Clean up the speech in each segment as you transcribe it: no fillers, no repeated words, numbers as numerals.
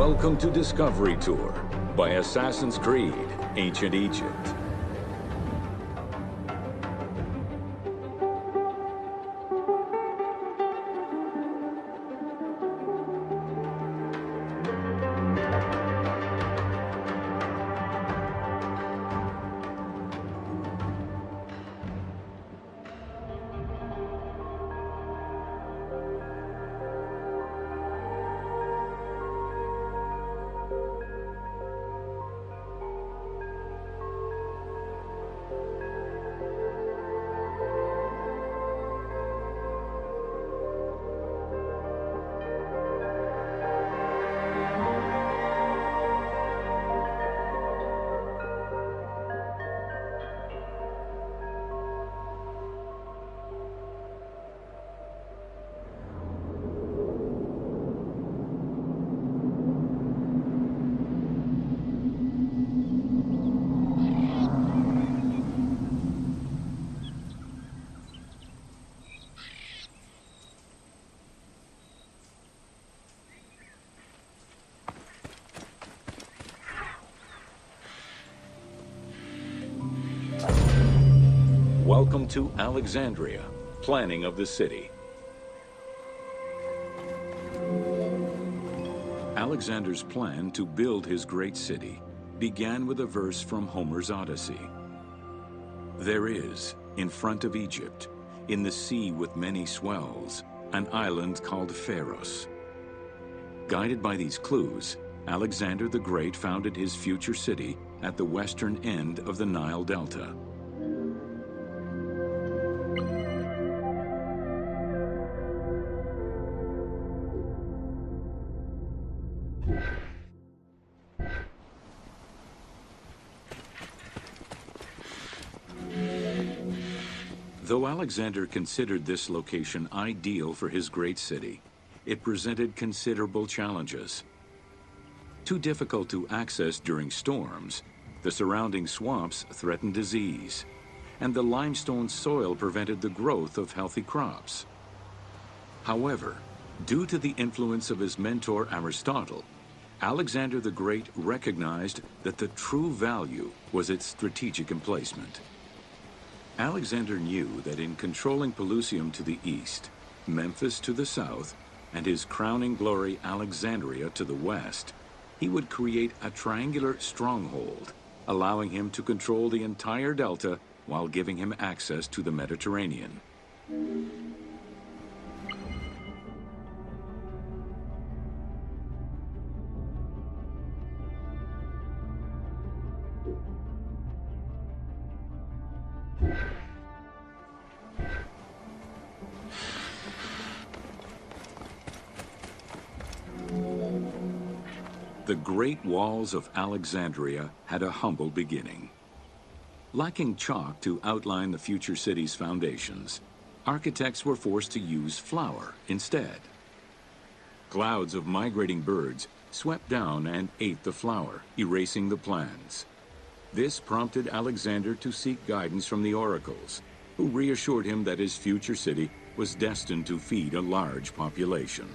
Welcome to Discovery Tour by Assassin's Creed: Ancient Egypt. Welcome to Alexandria, planning of the city. Alexander's plan to build his great city began with a verse from Homer's Odyssey. There is, in front of Egypt, in the sea with many swells, an island called Pharos. Guided by these clues, Alexander the Great founded his future city at the western end of the Nile Delta. Though Alexander considered this location ideal for his great city, it presented considerable challenges. Too difficult to access during storms, the surrounding swamps threatened disease, and the limestone soil prevented the growth of healthy crops. However, due to the influence of his mentor Aristotle, Alexander the Great recognized that the true value was its strategic emplacement. Alexander knew that in controlling Pelusium to the east, Memphis to the south, and his crowning glory Alexandria to the west, he would create a triangular stronghold, allowing him to control the entire delta while giving him access to the Mediterranean. The Great Walls of Alexandria had a humble beginning. Lacking chalk to outline the future city's foundations, architects were forced to use flour instead. Clouds of migrating birds swept down and ate the flour, erasing the plans. This prompted Alexander to seek guidance from the oracles, who reassured him that his future city was destined to feed a large population.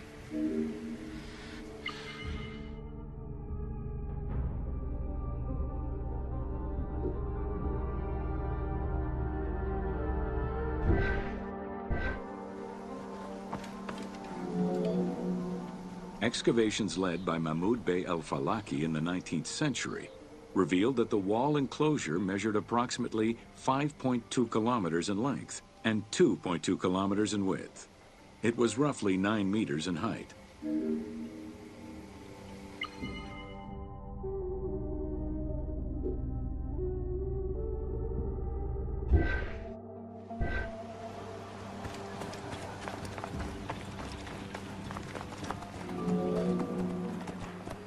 Excavations led by Mahmud Bey el-Falaki in the 19th century revealed that the wall enclosure measured approximately 5.2 kilometers in length and 2.2 kilometers in width. It was roughly 9 meters in height.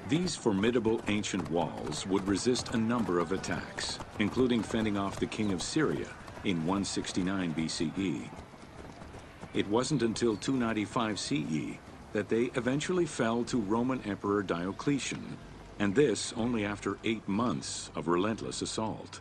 These formidable ancient walls would resist a number of attacks, including fending off the king of Syria in 169 BCE. It wasn't until 295 CE that they eventually fell to Roman Emperor Diocletian, and this only after 8 months of relentless assault.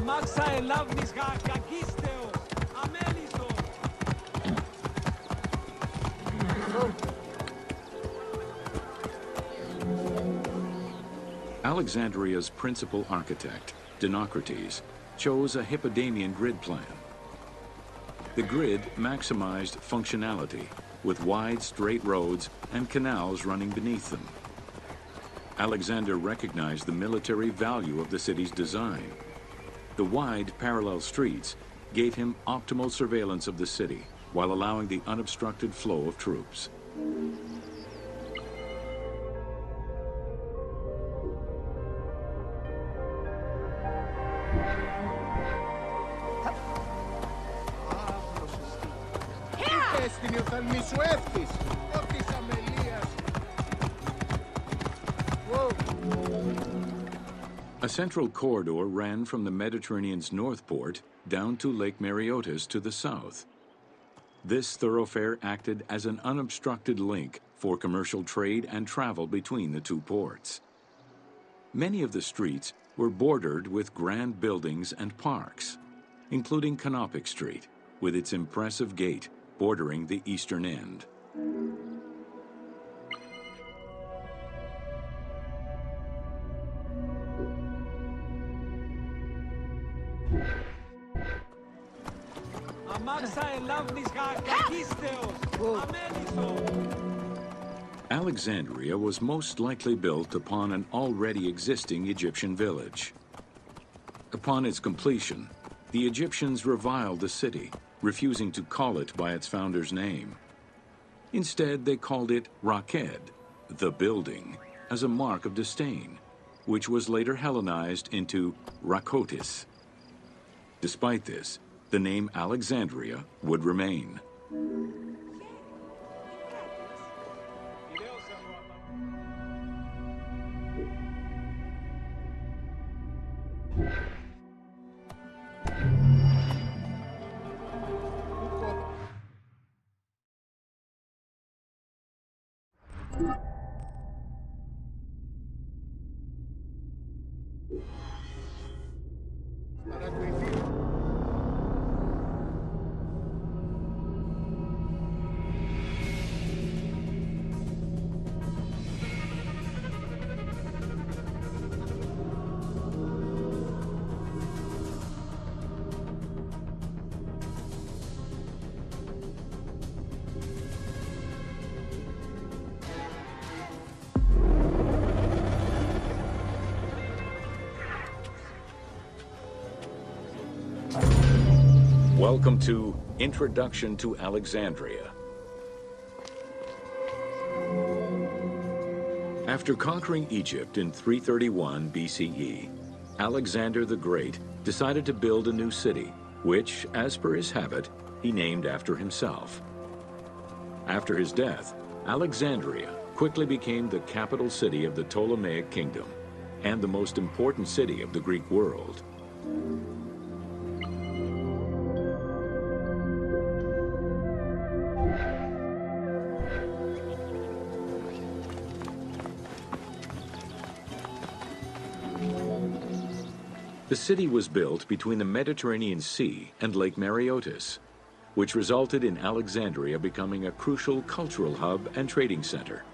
Αμάξα ελάβνης κακίστεως, αμέλιστος. Alexandria's principal architect, Dinocrates, chose a Hippodamian grid plan. The grid maximized functionality, with wide, straight roads and canals running beneath them. Alexander recognized the military value of the city's design. The wide, parallel streets gave him optimal surveillance of the city, while allowing the unobstructed flow of troops. A central corridor ran from the Mediterranean's north port down to Lake Mareotis to the south. This thoroughfare acted as an unobstructed link for commercial trade and travel between the two ports. Many of the streets were bordered with grand buildings and parks, including Canopic Street, with its impressive gate bordering the eastern end. Alexandria was most likely built upon an already existing Egyptian village. Upon its completion, the Egyptians reviled the city, refusing to call it by its founder's name. Instead, they called it Raked, the building, as a mark of disdain, which was later Hellenized into Rakotis. Despite this, the name Alexandria would remain. Welcome to Introduction to Alexandria. After conquering Egypt in 331 BCE, Alexander the Great decided to build a new city, which, as per his habit, he named after himself. After his death, Alexandria quickly became the capital city of the Ptolemaic kingdom and the most important city of the Greek world. The city was built between the Mediterranean Sea and Lake Mareotis, which resulted in Alexandria becoming a crucial cultural hub and trading center.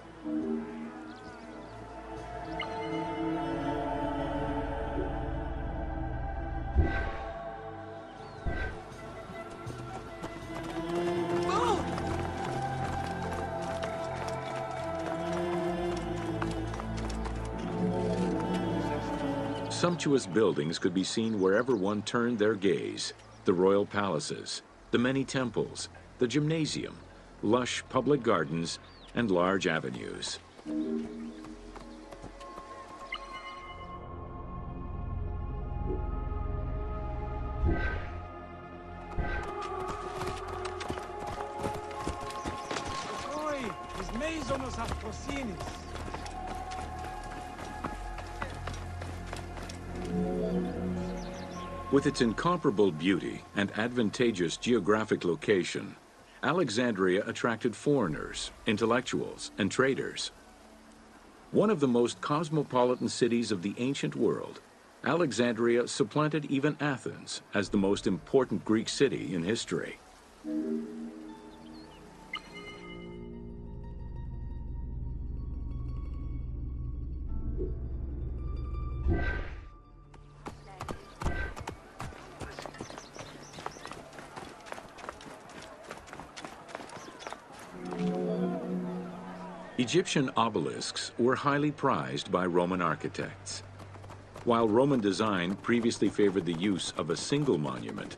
Sumptuous buildings could be seen wherever one turned their gaze. The royal palaces, the many temples, the gymnasium, lush public gardens, and large avenues. With its incomparable beauty and advantageous geographic location, Alexandria attracted foreigners, intellectuals, and traders. One of the most cosmopolitan cities of the ancient world, Alexandria supplanted even Athens as the most important Greek city in history. Egyptian obelisks were highly prized by Roman architects. While Roman design previously favored the use of a single monument,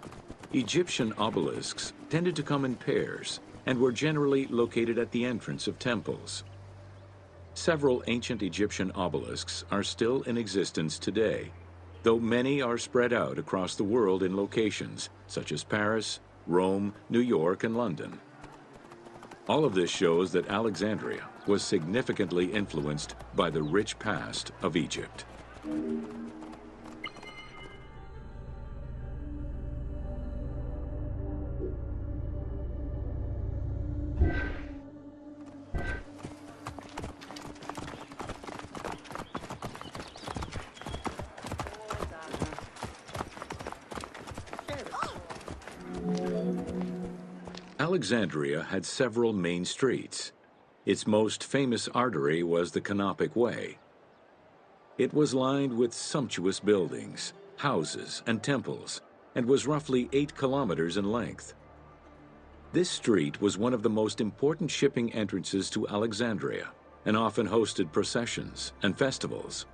Egyptian obelisks tended to come in pairs and were generally located at the entrance of temples. Several ancient Egyptian obelisks are still in existence today, though many are spread out across the world in locations such as Paris, Rome, New York, and London. All of this shows that Alexandria was significantly influenced by the rich past of Egypt. Alexandria had several main streets. Its most famous artery was the Canopic Way. It was lined with sumptuous buildings, houses, and temples, and was roughly 8 kilometers in length. This street was one of the most important shipping entrances to Alexandria, and often hosted processions and festivals.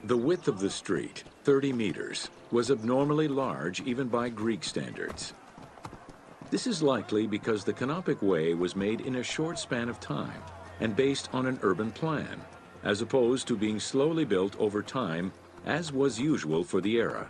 The width of the street, 30 meters, was abnormally large even by Greek standards. This is likely because the Canopic Way was made in a short span of time and based on an urban plan, as opposed to being slowly built over time, as was usual for the era.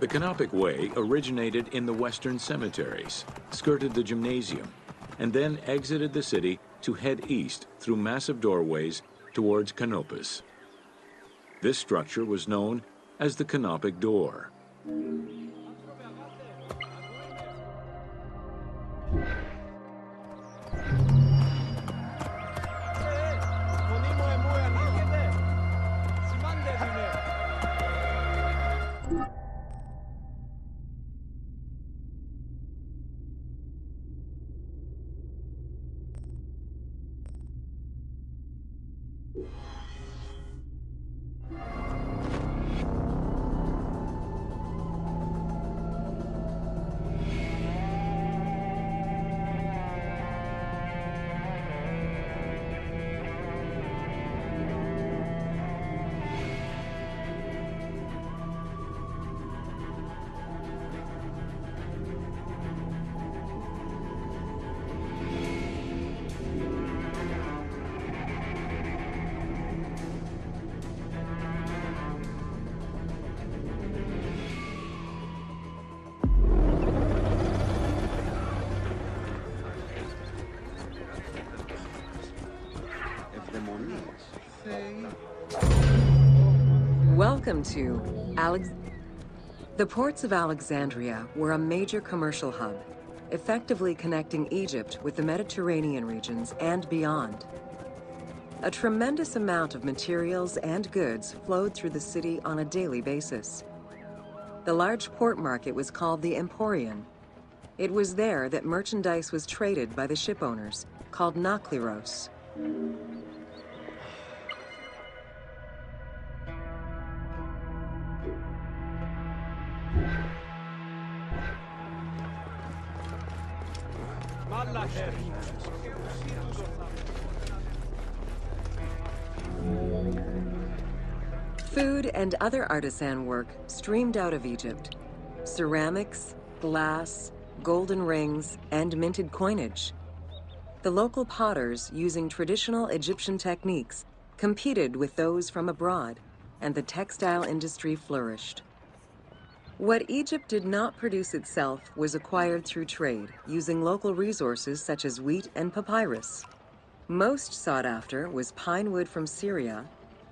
The Canopic Way originated in the western cemeteries, skirted the Gymnasium, and then exited the city to head east through massive doorways towards Canopus. This structure was known as the Canopic Door. Welcome to The ports of Alexandria were a major commercial hub, effectively connecting Egypt with the Mediterranean regions and beyond. A tremendous amount of materials and goods flowed through the city on a daily basis. The large port market was called the Emporion. It was there that merchandise was traded by the ship owners, called Nakliros. άλλα χέρια. Food and other artisan work streamed out of Egypt. Ceramics, glass, golden rings, and minted coinage. The local potters, using traditional Egyptian techniques, competed with those from abroad, and the textile industry flourished. What Egypt did not produce itself was acquired through trade, using local resources such as wheat and papyrus. Most sought after was pine wood from Syria,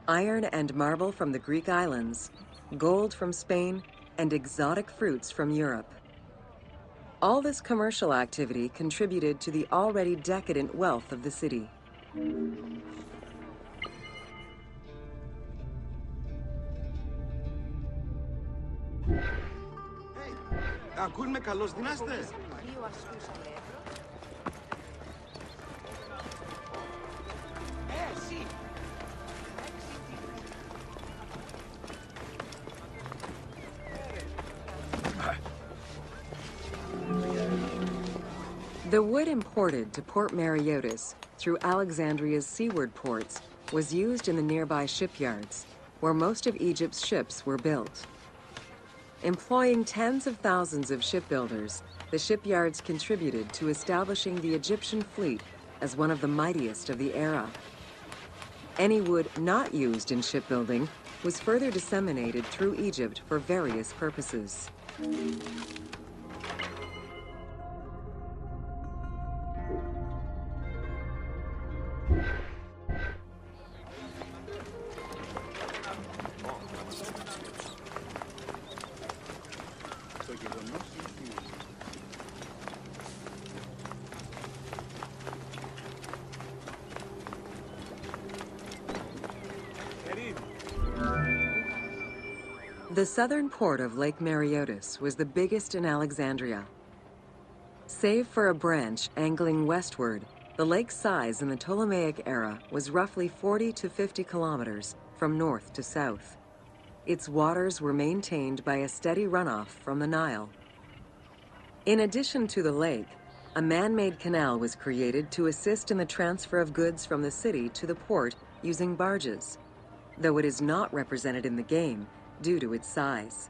iron and marble from the Greek islands, gold from Spain, and exotic fruits from Europe. All this commercial activity contributed to the already decadent wealth of the city. Ακούν με καλώς δυνάστε. Εσύ. The wood imported to Port Mareotis through Alexandria's seaward ports was used in the nearby shipyards, where most of Egypt's ships were built. Employing tens of thousands of shipbuilders, the shipyards contributed to establishing the Egyptian fleet as one of the mightiest of the era. Any wood not used in shipbuilding was further disseminated through Egypt for various purposes. The southern port of Lake Mareotis was the biggest in Alexandria. Save for a branch angling westward, the lake's size in the Ptolemaic era was roughly 40 to 50 kilometers from north to south. Its waters were maintained by a steady runoff from the Nile. In addition to the lake, a man-made canal was created to assist in the transfer of goods from the city to the port using barges, though it is not represented in the game due to its size.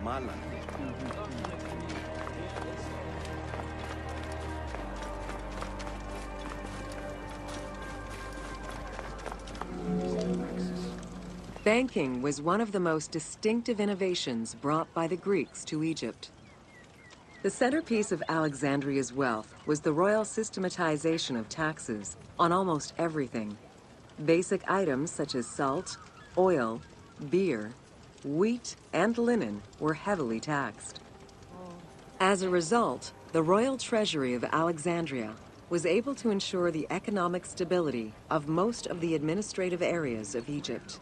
Μάλα. Banking was one of the most distinctive innovations brought by the Greeks to Egypt. The centerpiece of Alexandria's wealth was the royal systematization of taxes on almost everything. Basic items such as salt, oil, beer, wheat, and linen were heavily taxed. As a result, the royal treasury of Alexandria was able to ensure the economic stability of most of the administrative areas of Egypt.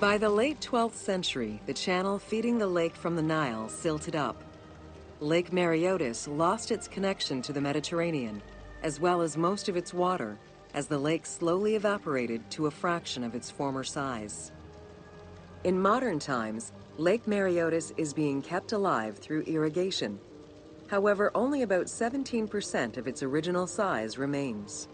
By the late 12th century, the channel feeding the lake from the Nile silted up. Lake Mareotis lost its connection to the Mediterranean, as well as most of its water, as the lake slowly evaporated to a fraction of its former size. In modern times, Lake Mareotis is being kept alive through irrigation. However, only about 17% of its original size remains.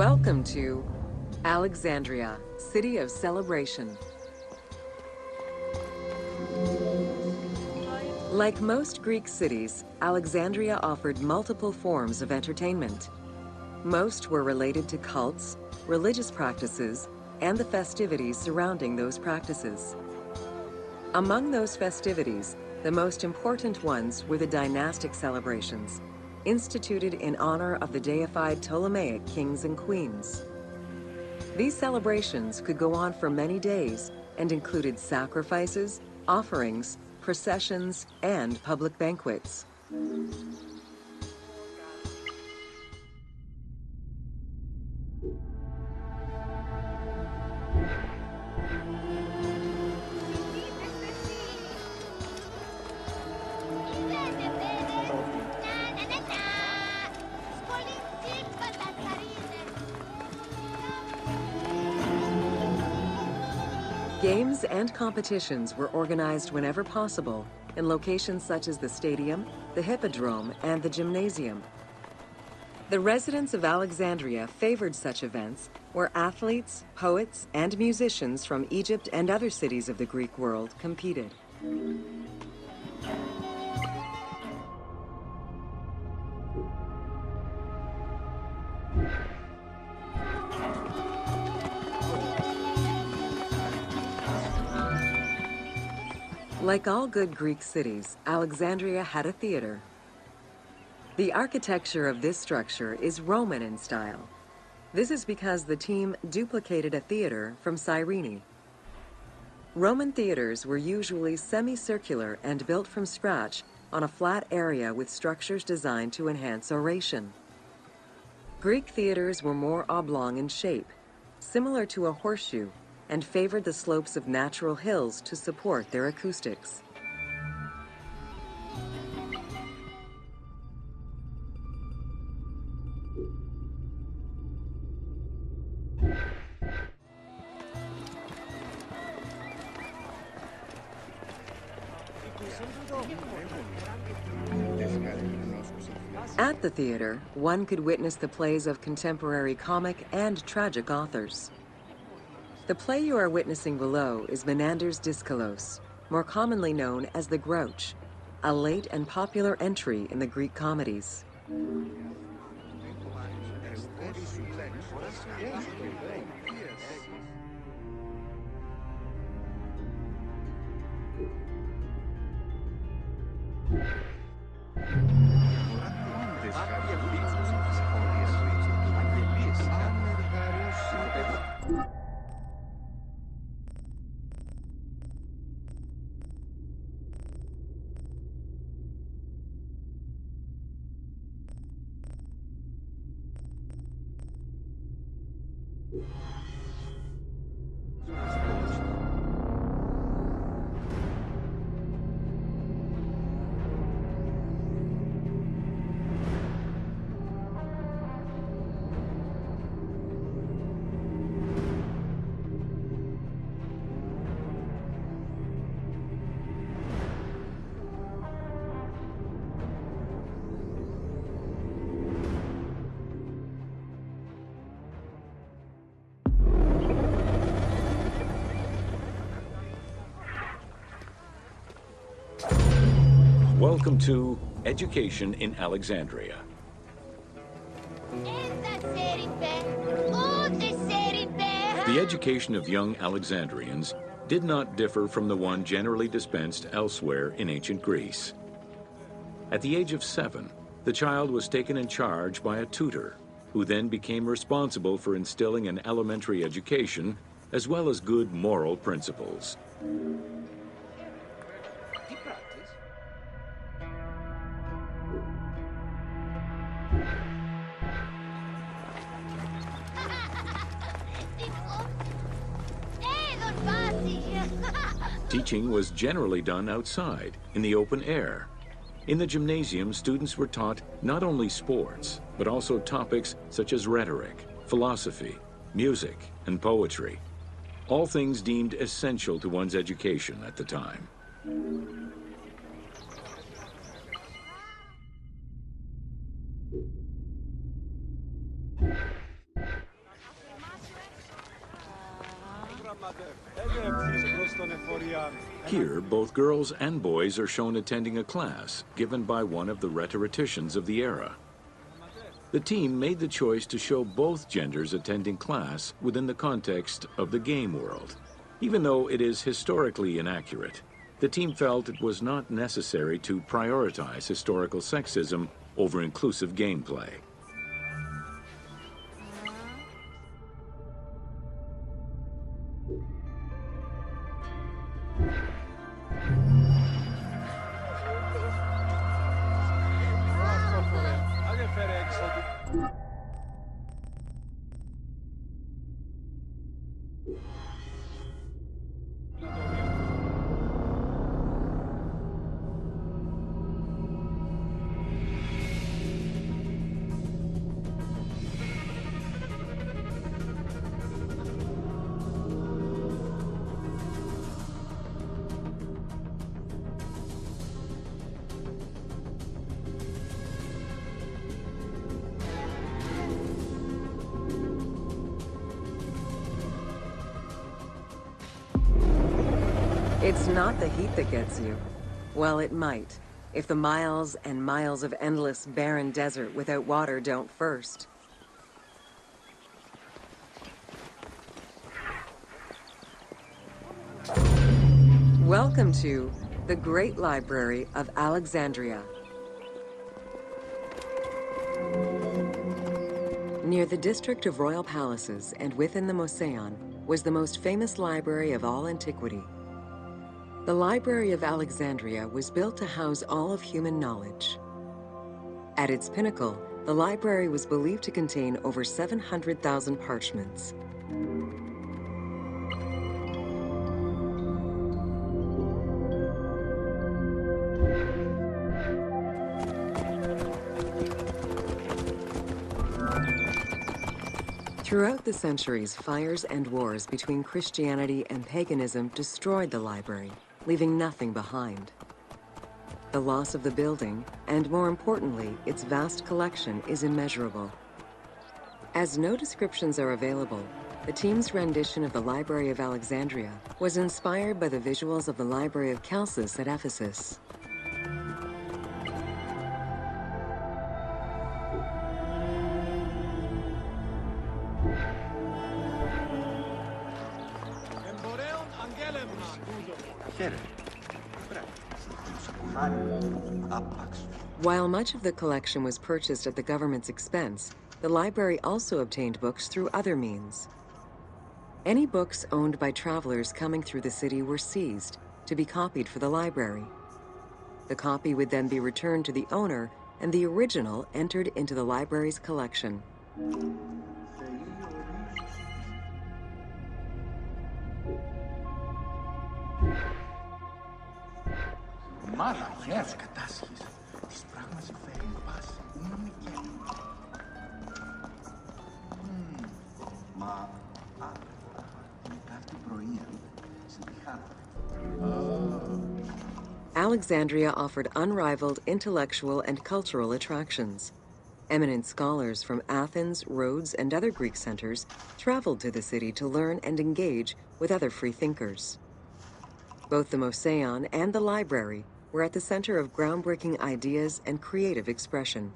Welcome to Alexandria, City of Celebration. Like most Greek cities, Alexandria offered multiple forms of entertainment. Most were related to cults, religious practices, and the festivities surrounding those practices. Among those festivities, the most important ones were the dynastic celebrations, instituted in honor of the deified Ptolemaic kings and queens. These celebrations could go on for many days and included sacrifices, offerings, processions, and public banquets. Games and competitions were organized whenever possible in locations such as the stadium, the hippodrome, and the gymnasium. The residents of Alexandria favored such events where athletes, poets, and musicians from Egypt and other cities of the Greek world competed. Like all good Greek cities, Alexandria had a theater. The architecture of this structure is Roman in style. This is because the team duplicated a theater from Cyrene. Roman theaters were usually semicircular and built from scratch on a flat area with structures designed to enhance oration. Greek theaters were more oblong in shape, similar to a horseshoe, and favored the slopes of natural hills to support their acoustics. At the theater, one could witness the plays of contemporary comic and tragic authors. The play you are witnessing below is Menander's Dyskolos, more commonly known as The Grouch, a late and popular entry in the Greek comedies. Welcome to Education in Alexandria. The education of young Alexandrians did not differ from the one generally dispensed elsewhere in ancient Greece. At the age of 7, the child was taken in charge by a tutor, who then became responsible for instilling an elementary education as well as good moral principles. Teaching was generally done outside, in the open air. In the gymnasium, students were taught not only sports, but also topics such as rhetoric, philosophy, music, and poetry, all things deemed essential to one's education at the time. Here, both girls and boys are shown attending a class given by one of the rhetoricians of the era. The team made the choice to show both genders attending class within the context of the game world. Even though it is historically inaccurate, the team felt it was not necessary to prioritize historical sexism over inclusive gameplay. It's not the heat that gets you. Well, it might, if the miles and miles of endless, barren desert without water don't first. Welcome to the Great Library of Alexandria. Near the district of royal palaces and within the Moseon was the most famous library of all antiquity. The Library of Alexandria was built to house all of human knowledge. At its pinnacle, the library was believed to contain over 700,000 parchments. Throughout the centuries, fires and wars between Christianity and paganism destroyed the library, leaving nothing behind. The loss of the building, and more importantly, its vast collection, is immeasurable. As no descriptions are available, the team's rendition of the Library of Alexandria was inspired by the visuals of the Library of Chalcis at Ephesus. While much of the collection was purchased at the government's expense, the library also obtained books through other means. Any books owned by travelers coming through the city were seized to be copied for the library. The copy would then be returned to the owner, and the original entered into the library's collection. Alexandria offered unrivaled intellectual and cultural attractions. Eminent scholars from Athens, Rhodes, and other Greek centers traveled to the city to learn and engage with other free thinkers. Both the Moseon and the library were at the center of groundbreaking ideas and creative expression.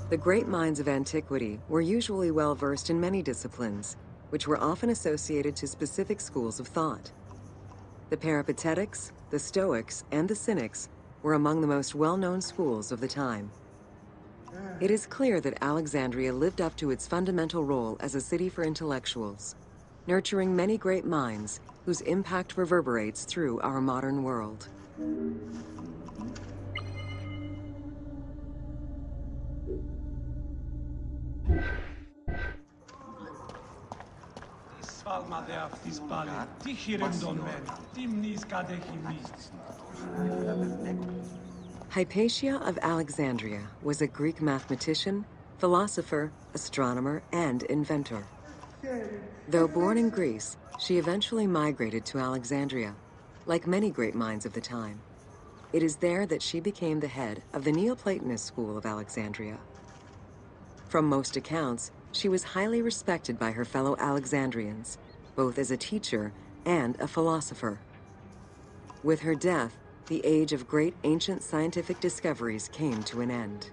The great minds of antiquity were usually well-versed in many disciplines, which were often associated to specific schools of thought. The Peripatetics, the Stoics, and the Cynics were among the most well-known schools of the time. It is clear that Alexandria lived up to its fundamental role as a city for intellectuals, nurturing many great minds whose impact reverberates through our modern world. Hypatia of Alexandria was a Greek mathematician, philosopher, astronomer, and inventor. Though born in Greece, she eventually migrated to Alexandria, like many great minds of the time. It is there that she became the head of the Neoplatonist school of Alexandria. From most accounts, she was highly respected by her fellow Alexandrians, both as a teacher and a philosopher. With her death, the age of great ancient scientific discoveries came to an end.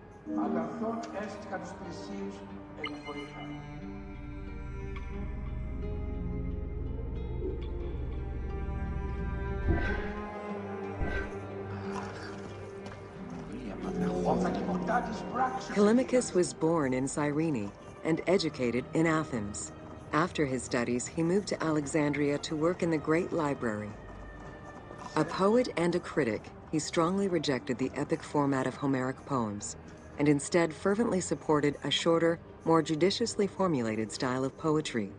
Callimachus was born in Cyrene and educated in Athens. After his studies, he moved to Alexandria to work in the Great Library. A poet and a critic, he strongly rejected the epic format of Homeric poems, and instead fervently supported a shorter, more judiciously formulated style of poetry.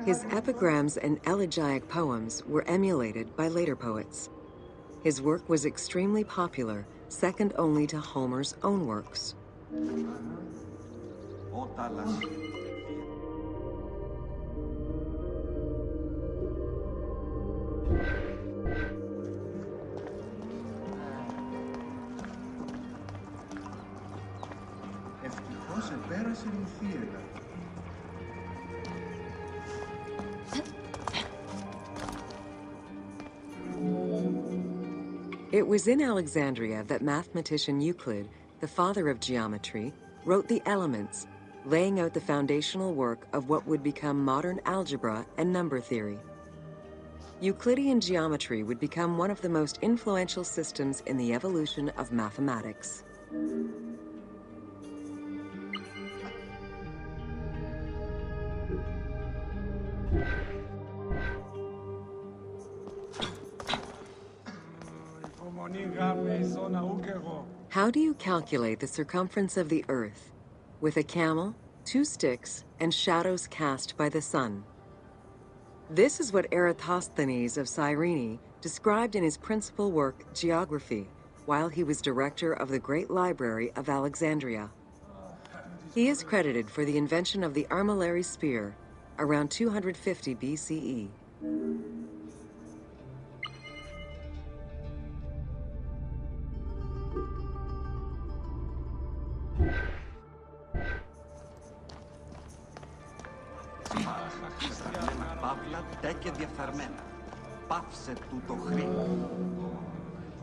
His epigrams and elegiac poems were emulated by later poets. His work was extremely popular, second only to Homer's own works. Ευτυχώς επέρασε η θύελα. It was in Alexandria that mathematician Euclid, the father of geometry, wrote the Elements, laying out the foundational work of what would become modern algebra and number theory. Euclidean geometry would become one of the most influential systems in the evolution of mathematics. How do you calculate the circumference of the Earth? With a camel, 2 sticks, and shadows cast by the sun. This is what Eratosthenes of Cyrene described in his principal work, Geography, while he was director of the Great Library of Alexandria. He is credited for the invention of the armillary sphere around 250 BCE.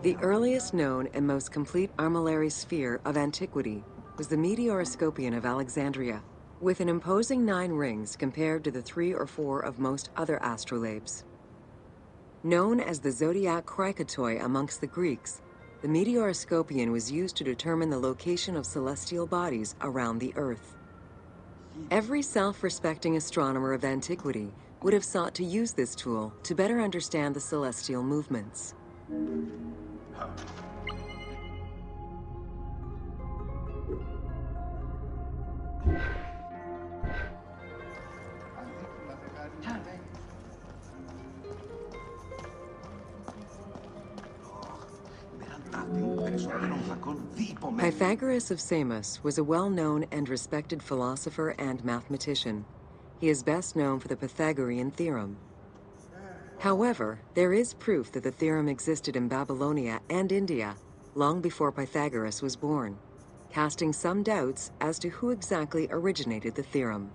The earliest known and most complete armillary sphere of antiquity was the Meteoroscopion of Alexandria, with an imposing 9 rings compared to the 3 or 4 of most other astrolabes. Known as the zodiac Krikatoi amongst the Greeks, the Meteoroscopion was used to determine the location of celestial bodies around the Earth. Every self-respecting astronomer of antiquity would have sought to use this tool to better understand the celestial movements. Pythagoras of Samos was a well-known and respected philosopher and mathematician. He is best known for the Pythagorean theorem. However, there is proof that the theorem existed in Babylonia and India long before Pythagoras was born, casting some doubts as to who exactly originated the theorem.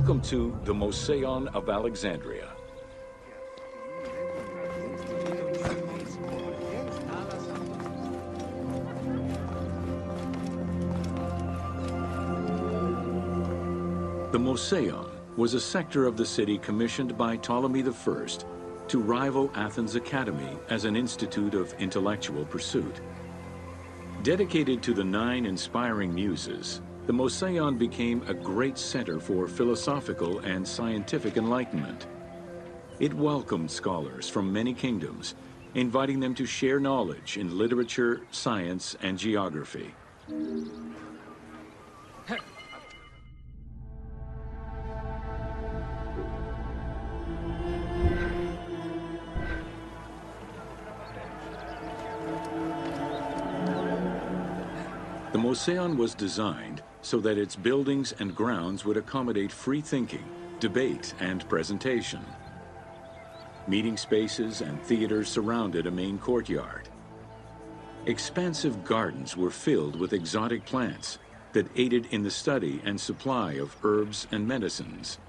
Welcome to the Mouseion of Alexandria. The Mouseion was a sector of the city commissioned by Ptolemy I to rival Athens Academy as an institute of intellectual pursuit. Dedicated to the 9 inspiring muses, the Mouseion became a great center for philosophical and scientific enlightenment. It welcomed scholars from many kingdoms, inviting them to share knowledge in literature, science, and geography. The Mouseion was designed so that its buildings and grounds would accommodate free thinking, debate, and presentation. Meeting spaces and theaters surrounded a main courtyard. Expansive gardens were filled with exotic plants that aided in the study and supply of herbs and medicines.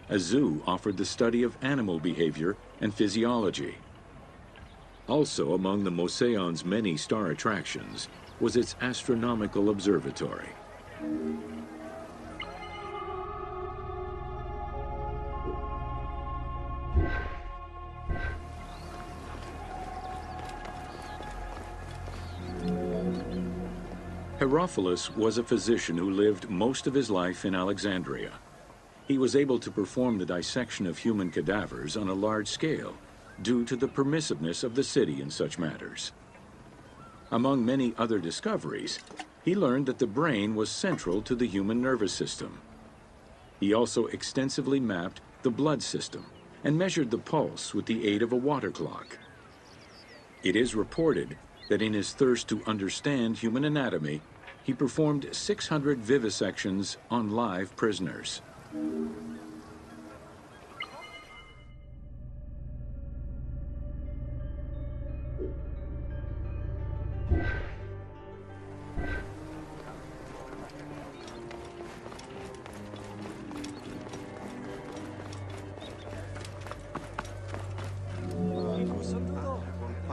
A zoo offered the study of animal behavior and physiology. Also among the Mouseion's many star attractions was its astronomical observatory. Herophilus was a physician who lived most of his life in Alexandria. He was able to perform the dissection of human cadavers on a large scale due to the permissiveness of the city in such matters. Among many other discoveries, he learned that the brain was central to the human nervous system. He also extensively mapped the blood system and measured the pulse with the aid of a water clock. It is reported that in his thirst to understand human anatomy, he performed 600 vivisections on live prisoners.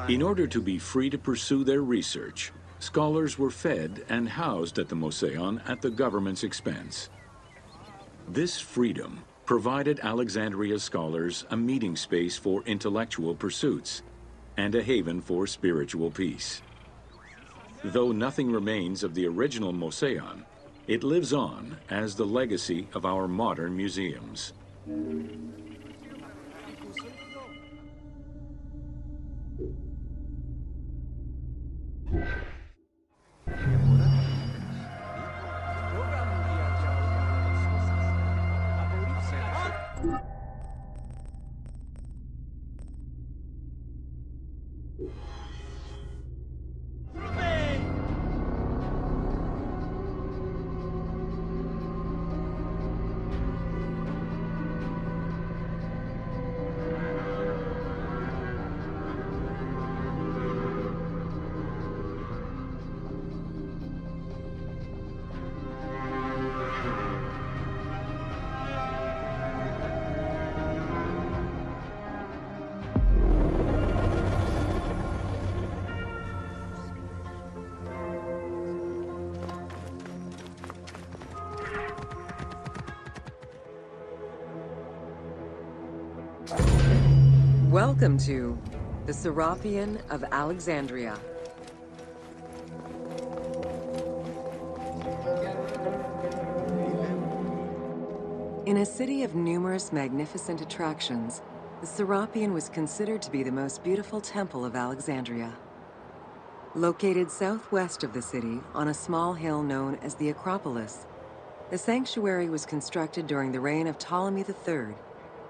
In order to be free to pursue their research, scholars were fed and housed at the Mouseion at the government's expense. This freedom provided Alexandria's scholars a meeting space for intellectual pursuits and a haven for spiritual peace. Though nothing remains of the original Mouseion, it lives on as the legacy of our modern museums. Welcome to the Serapeum of Alexandria. In a city of numerous magnificent attractions, the Serapeum was considered to be the most beautiful temple of Alexandria. Located southwest of the city on a small hill known as the Acropolis, the sanctuary was constructed during the reign of Ptolemy III,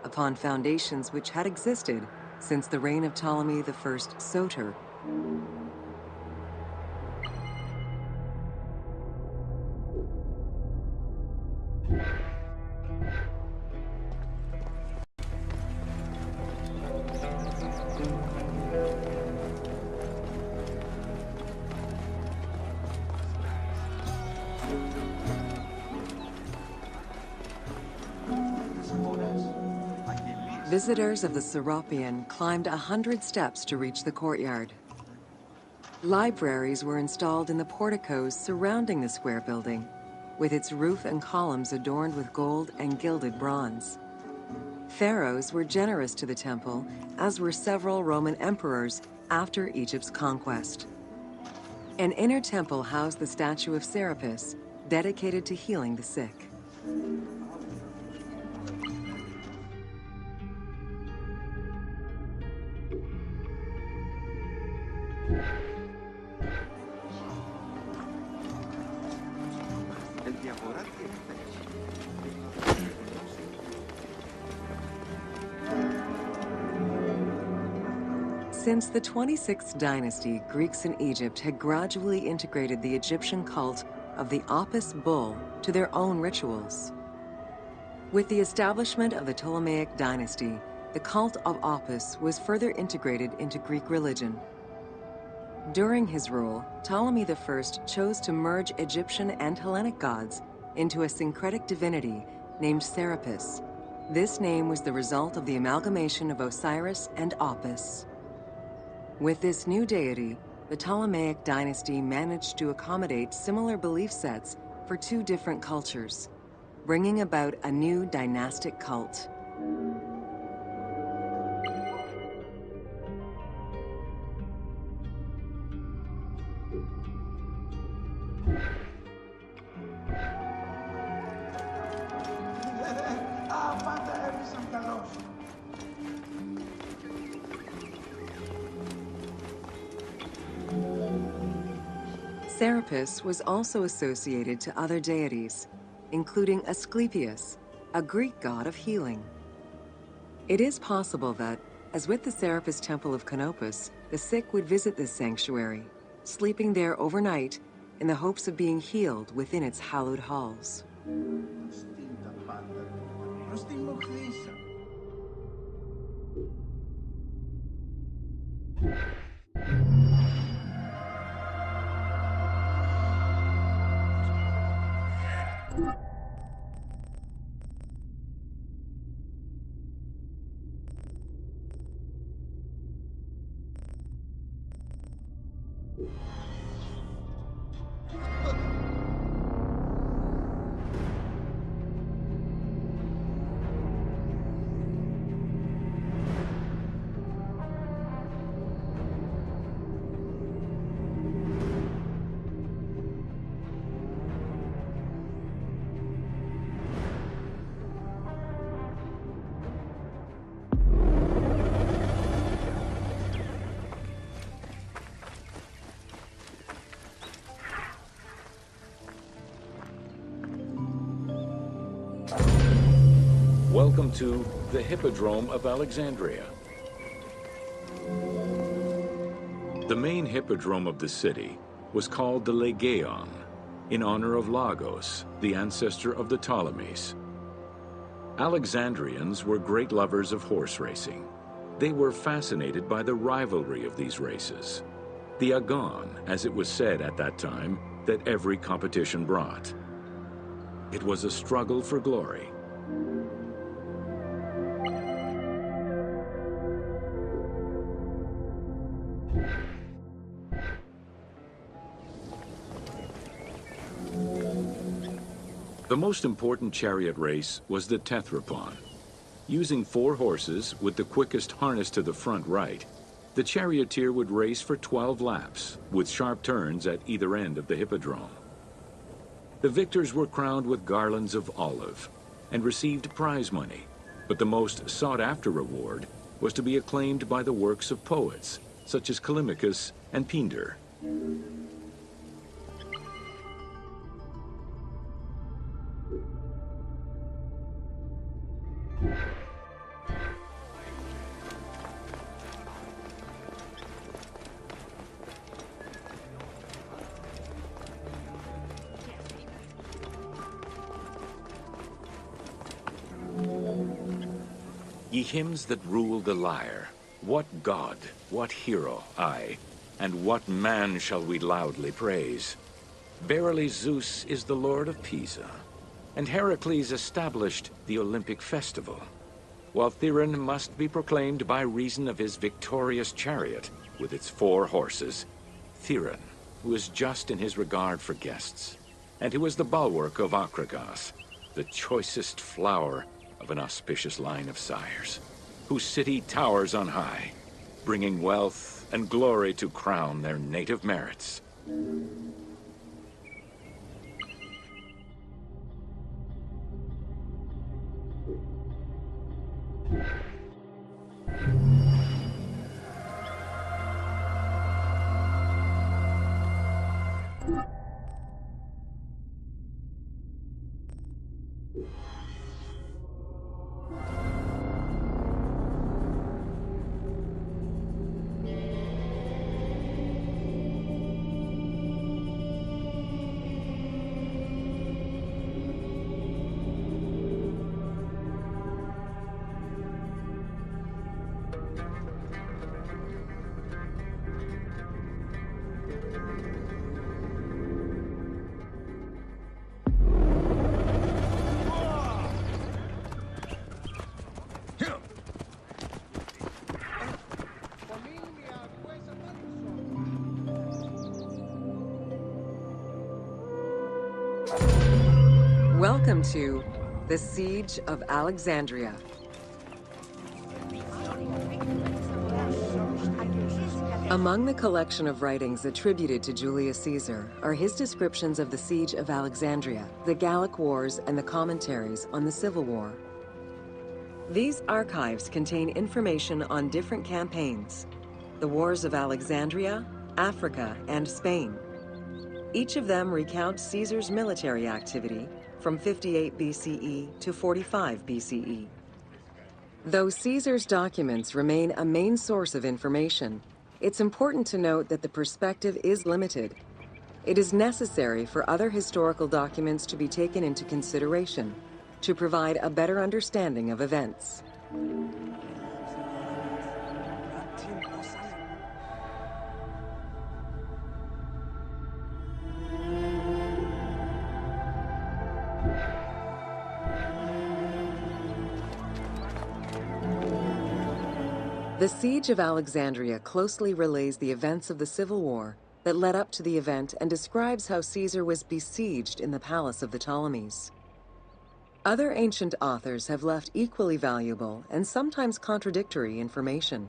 upon foundations which had existed since the reign of Ptolemy I Soter. Visitors of the Serapeum climbed 100 steps to reach the courtyard. Libraries were installed in the porticos surrounding the square building, with its roof and columns adorned with gold and gilded bronze. Pharaohs were generous to the temple, as were several Roman emperors after Egypt's conquest. An inner temple housed the statue of Serapis, dedicated to healing the sick. Since the 26th dynasty, Greeks in Egypt had gradually integrated the Egyptian cult of the Apis bull to their own rituals. With the establishment of the Ptolemaic dynasty, the cult of Apis was further integrated into Greek religion. During his rule, Ptolemy I chose to merge Egyptian and Hellenic gods into a syncretic divinity named Serapis. This name was the result of the amalgamation of Osiris and Apis. With this new deity, the Ptolemaic dynasty managed to accommodate similar belief sets for two different cultures, bringing about a new dynastic cult. Serapis was also associated to other deities, including Asclepius, a Greek god of healing. It is possible that, as with the Serapis Temple of Canopus, the sick would visit this sanctuary, sleeping there overnight in the hopes of being healed within its hallowed halls. Welcome to the Hippodrome of Alexandria. The main hippodrome of the city was called the Legeon, in honor of Lagos, the ancestor of the Ptolemies. Alexandrians were great lovers of horse racing. They were fascinated by the rivalry of these races, the agon, as it was said at that time, that every competition brought. It was a struggle for glory. The most important chariot race was the Tethrypon. Using 4 horses with the quickest harness to the front right, the charioteer would race for 12 laps, with sharp turns at either end of the hippodrome. The victors were crowned with garlands of olive and received prize money, but the most sought-after reward was to be acclaimed by the works of poets, such as Callimachus and Pindar. Ye hymns that rule the lyre, what god, what hero, aye, and what man shall we loudly praise? Verily Zeus is the lord of Pisa, and Heracles established the Olympic festival. while Theron must be proclaimed by reason of his victorious chariot with its 4 horses. Theron, who is just in his regard for guests, and who is the bulwark of Akragas, the choicest flower of an auspicious line of sires, whose city towers on high, bringing wealth and glory to crown their native merits. Welcome to the Siege of Alexandria. Among the collection of writings attributed to Julius Caesar are his descriptions of the Siege of Alexandria, the Gallic Wars, and the commentaries on the Civil War. These archives contain information on different campaigns, the Wars of Alexandria, Africa, and Spain. Each of them recounts Caesar's military activity from 58 BCE to 45 BCE. Though Caesar's documents remain a main source of information, it's important to note that the perspective is limited. It is necessary for other historical documents to be taken into consideration to provide a better understanding of events. The Siege of Alexandria closely relays the events of the Civil War that led up to the event and describes how Caesar was besieged in the palace of the Ptolemies. Other ancient authors have left equally valuable and sometimes contradictory information.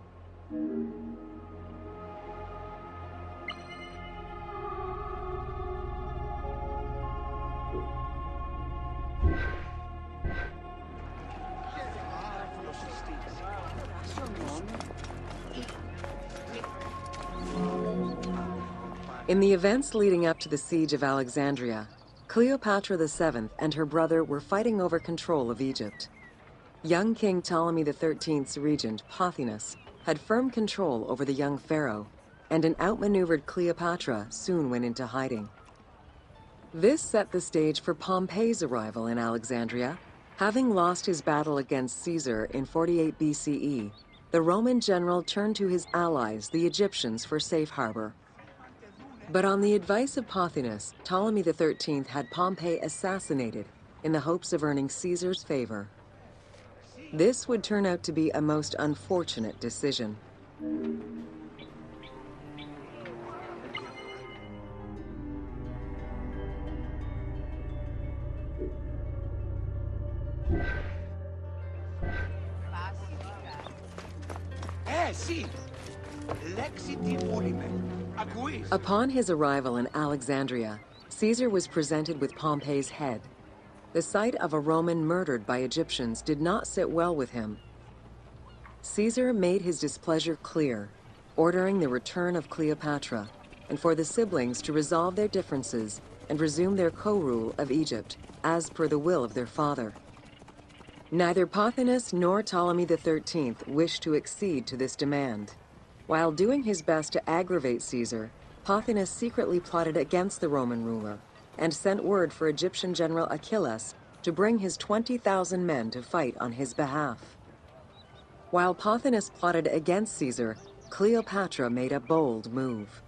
In the events leading up to the Siege of Alexandria, Cleopatra VII and her brother were fighting over control of Egypt. Young King Ptolemy XIII's regent, Pothinus, had firm control over the young pharaoh, and an outmaneuvered Cleopatra soon went into hiding. This set the stage for Pompey's arrival in Alexandria. Having lost his battle against Caesar in 48 BCE, the Roman general turned to his allies, the Egyptians, for safe harbor. But on the advice of Pothinus, Ptolemy XIII had Pompey assassinated in the hopes of earning Caesar's favor. This would turn out to be a most unfortunate decision. Upon his arrival in Alexandria, Caesar was presented with Pompey's head. The sight of a Roman murdered by Egyptians did not sit well with him. Caesar made his displeasure clear, ordering the return of Cleopatra, and for the siblings to resolve their differences and resume their co-rule of Egypt, as per the will of their father. Neither Pothinus nor Ptolemy XIII wished to accede to this demand. While doing his best to aggravate Caesar, Pothinus secretly plotted against the Roman ruler and sent word for Egyptian General Achilles to bring his 20,000 men to fight on his behalf. While Pothinus plotted against Caesar, Cleopatra made a bold move.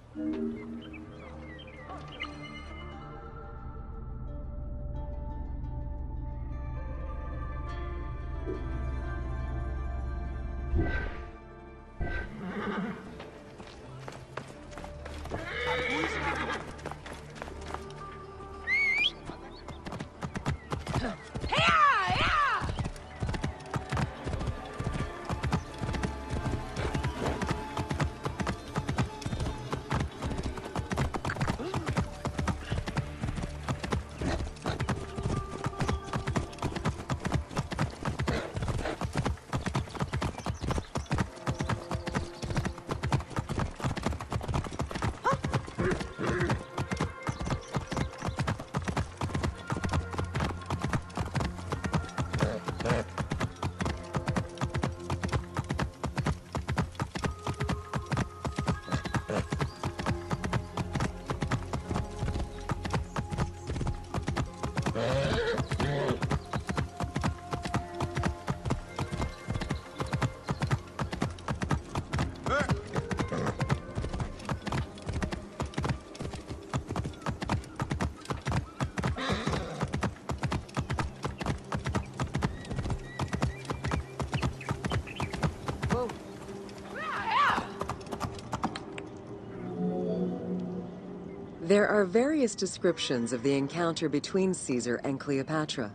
There are various descriptions of the encounter between Caesar and Cleopatra.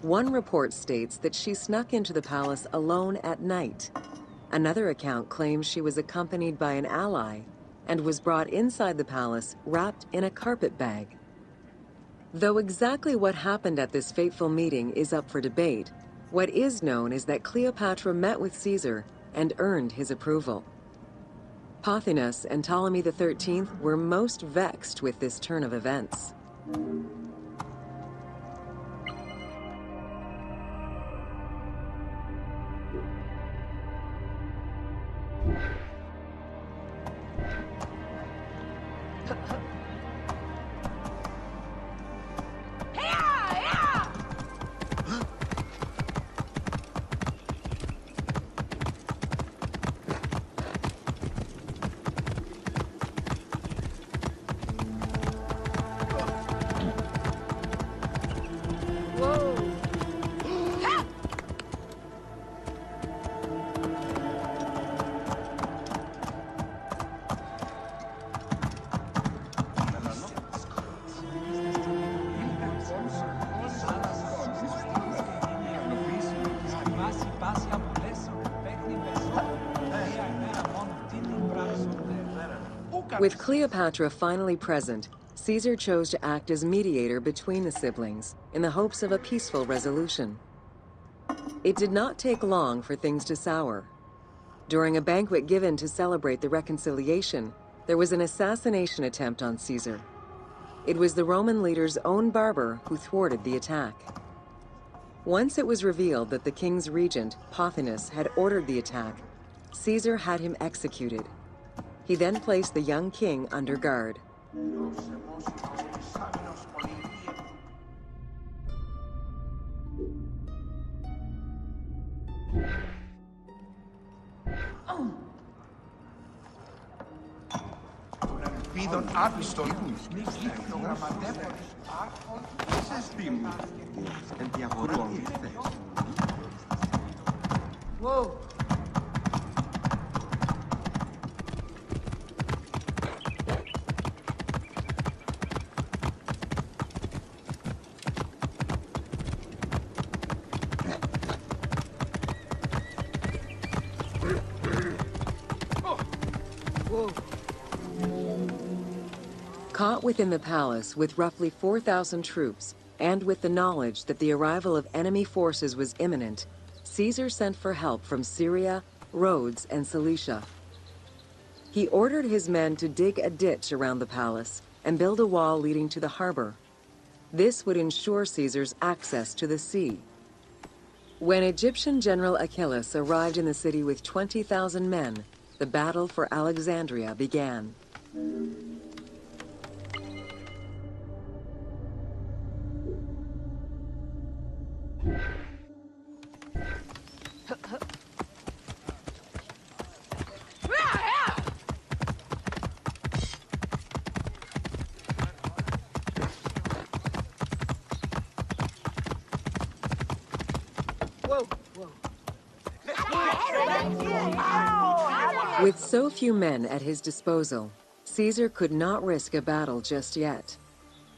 One report states that she snuck into the palace alone at night. Another account claims she was accompanied by an ally and was brought inside the palace wrapped in a carpet bag. Though exactly what happened at this fateful meeting is up for debate, what is known is that Cleopatra met with Caesar and earned his approval. Pothinus and Ptolemy XIII were most vexed with this turn of events. With Cleopatra finally present, Caesar chose to act as mediator between the siblings in the hopes of a peaceful resolution. It did not take long for things to sour. During a banquet given to celebrate the reconciliation, there was an assassination attempt on Caesar. It was the Roman leader's own barber who thwarted the attack. Once it was revealed that the king's regent, Pothinus, had ordered the attack, Caesar had him executed. He then placed the young king under guard. Ελπίδων άπιστων ήρθε ο γραμματεύος άρχον της εστίμου. Εν διαγορά ήρθες. Wow. Caught within the palace with roughly 4,000 troops, and with the knowledge that the arrival of enemy forces was imminent, Caesar sent for help from Syria, Rhodes, and Cilicia. He ordered his men to dig a ditch around the palace and build a wall leading to the harbor. This would ensure Caesar's access to the sea. When Egyptian General Achillas arrived in the city with 20,000 men, the battle for Alexandria began. Whoa, whoa. With so few men at his disposal, Caesar could not risk a battle just yet.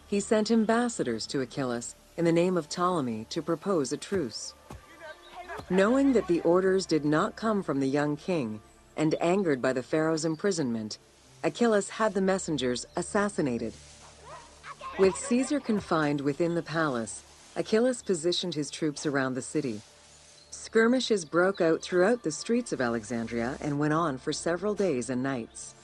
He sent ambassadors to Achilles in the name of Ptolemy to propose a truce. Knowing that the orders did not come from the young king, and angered by the pharaoh's imprisonment, Achilles had the messengers assassinated. With Caesar confined within the palace, Achilles positioned his troops around the city. Skirmishes broke out throughout the streets of Alexandria and went on for several days and nights.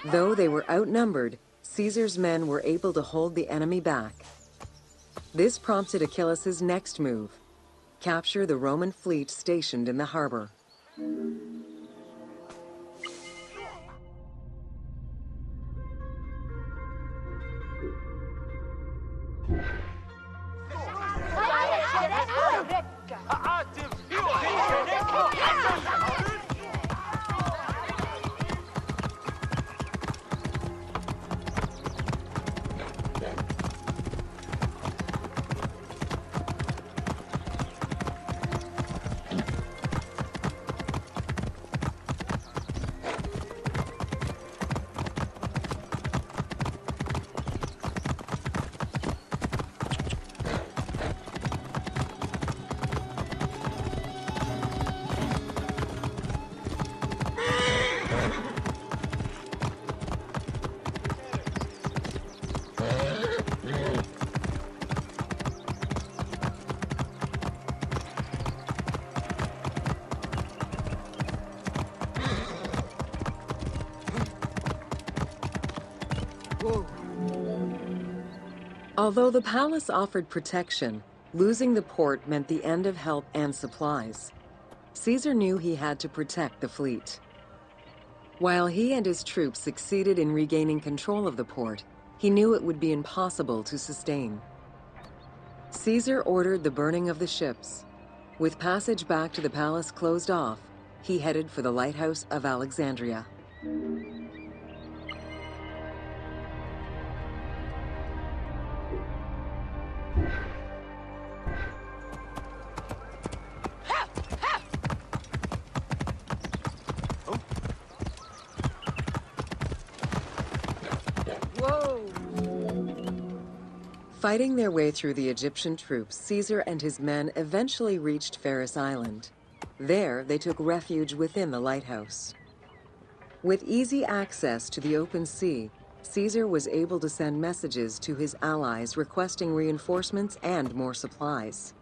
Though they were outnumbered, Caesar's men were able to hold the enemy back. This prompted Achilles' next move: capture the Roman fleet stationed in the harbor. Although the palace offered protection, losing the port meant the end of help and supplies. Caesar knew he had to protect the fleet. While he and his troops succeeded in regaining control of the port, he knew it would be impossible to sustain. Caesar ordered the burning of the ships. With passage back to the palace closed off, he headed for the lighthouse of Alexandria. Fighting their way through the Egyptian troops, Caesar and his men eventually reached Pharos Island. There, they took refuge within the lighthouse. With easy access to the open sea, Caesar was able to send messages to his allies requesting reinforcements and more supplies.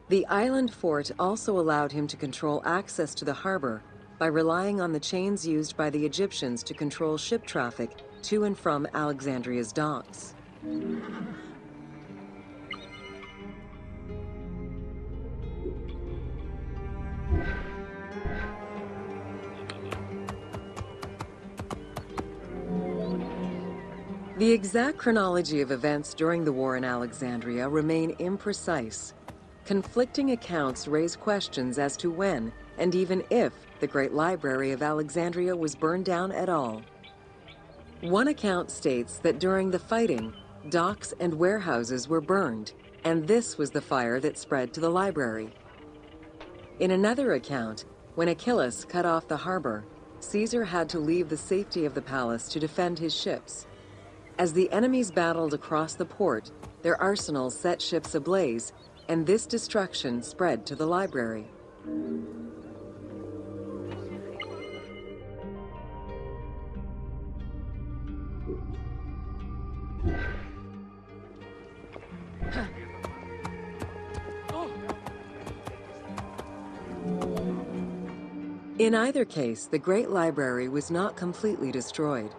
The island fort also allowed him to control access to the harbor by relying on the chains used by the Egyptians to control ship traffic to and from Alexandria's docks. The exact chronology of events during the war in Alexandria remain imprecise. Conflicting accounts raise questions as to when, and even if, the Great Library of Alexandria was burned down at all. One account states that during the fighting, docks and warehouses were burned, and this was the fire that spread to the library. In another account, when Achilles cut off the harbor, Caesar had to leave the safety of the palace to defend his ships. As the enemies battled across the port, their arsenals set ships ablaze, and this destruction spread to the library. In either case, the Great Library was not completely destroyed.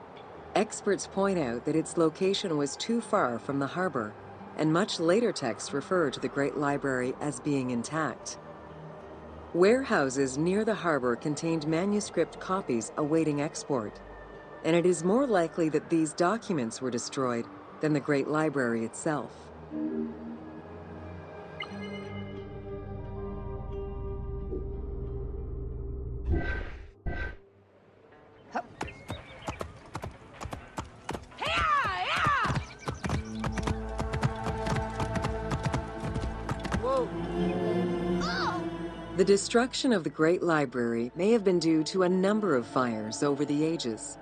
Experts point out that its location was too far from the harbor, and much later texts refer to the Great Library as being intact. Warehouses near the harbor contained manuscript copies awaiting export, and it is more likely that these documents were destroyed than the Great Library itself. The destruction of the Great Library may have been due to a number of fires over the ages.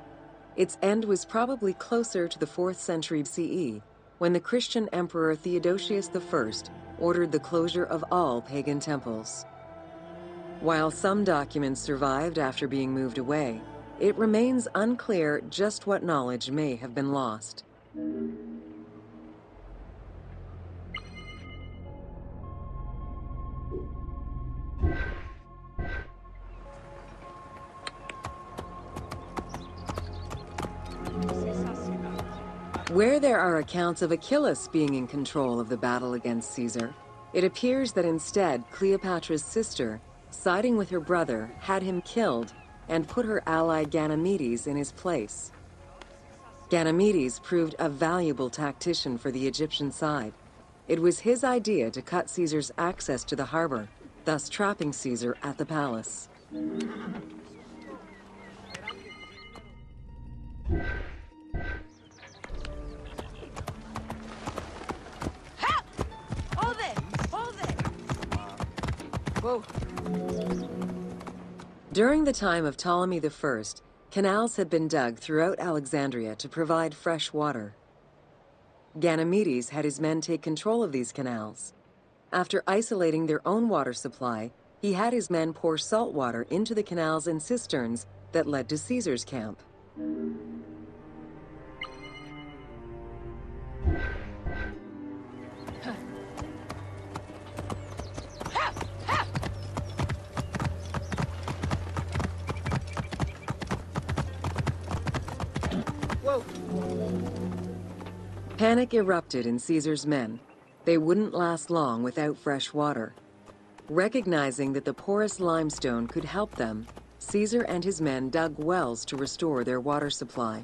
Its end was probably closer to the 4th century CE, when the Christian Emperor Theodosius I ordered the closure of all pagan temples. While some documents survived after being moved away, it remains unclear just what knowledge may have been lost. Where there are accounts of Achilles being in control of the battle against Caesar, it appears that instead Cleopatra's sister, siding with her brother, had him killed and put her ally Ganymedes in his place. Ganymedes proved a valuable tactician for the Egyptian side. It was his idea to cut Caesar's access to the harbor, thus trapping Caesar at the palace. Whoa. During the time of Ptolemy I, canals had been dug throughout Alexandria to provide fresh water. Ganymedes had his men take control of these canals. After isolating their own water supply, he had his men pour salt water into the canals and cisterns that led to Caesar's camp. Panic erupted in Caesar's men. They wouldn't last long without fresh water. Recognizing that the porous limestone could help them, Caesar and his men dug wells to restore their water supply.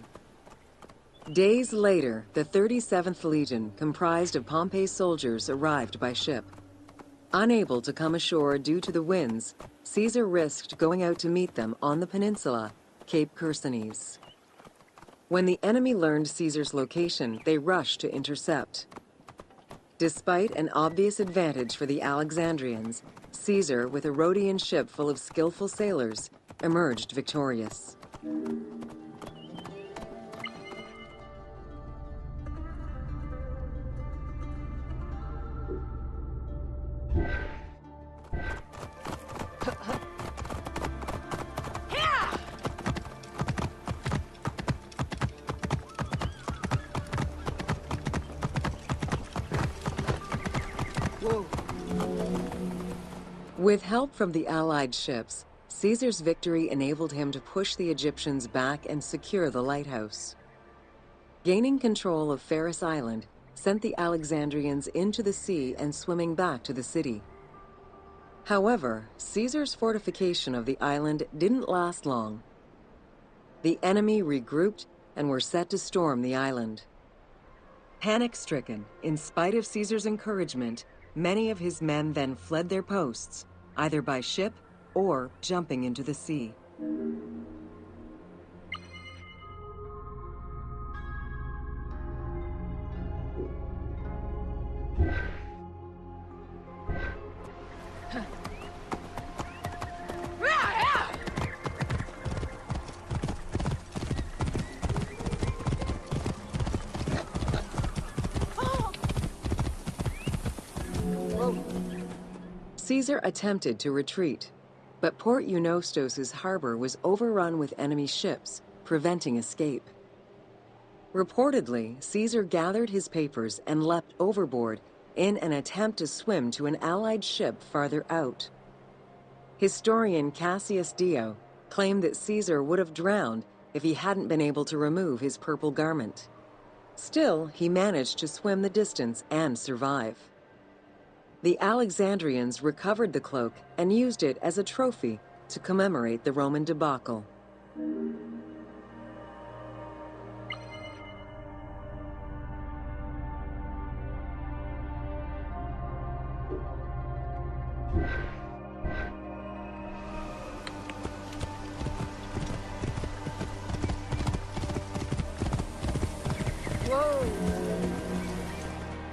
Days later, the 37th Legion, comprised of Pompey's soldiers, arrived by ship. Unable to come ashore due to the winds, Caesar risked going out to meet them on the peninsula, Cape Chersonese. When the enemy learned Caesar's location, they rushed to intercept. Despite an obvious advantage for the Alexandrians, Caesar, with a Rhodian ship full of skillful sailors, emerged victorious. With help from the Allied ships, Caesar's victory enabled him to push the Egyptians back and secure the lighthouse. Gaining control of Pharos Island sent the Alexandrians into the sea and swimming back to the city. However, Caesar's fortification of the island didn't last long. The enemy regrouped and were set to storm the island. Panic-stricken, in spite of Caesar's encouragement, many of his men then fled their posts, either by ship or jumping into the sea. Caesar attempted to retreat, but Port Eunostos' harbor was overrun with enemy ships, preventing escape. Reportedly, Caesar gathered his papers and leapt overboard in an attempt to swim to an Allied ship farther out. Historian Cassius Dio claimed that Caesar would have drowned if he hadn't been able to remove his purple garment. Still, he managed to swim the distance and survive. The Alexandrians recovered the cloak and used it as a trophy to commemorate the Roman debacle.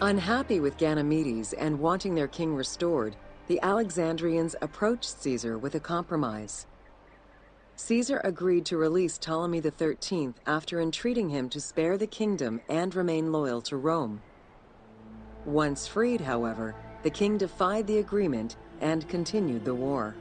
Unhappy with Ganymedes and wanting their king restored, the Alexandrians approached Caesar with a compromise. Caesar agreed to release Ptolemy XIII after entreating him to spare the kingdom and remain loyal to Rome. Once freed, however, the king defied the agreement and continued the war.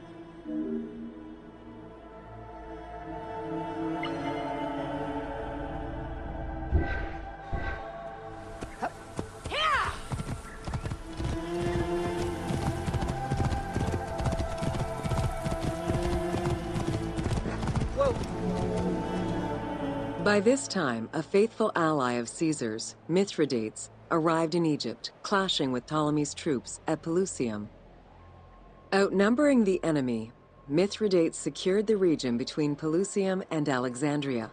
By this time, a faithful ally of Caesar's, Mithridates, arrived in Egypt, clashing with Ptolemy's troops at Pelusium. Outnumbering the enemy, Mithridates secured the region between Pelusium and Alexandria.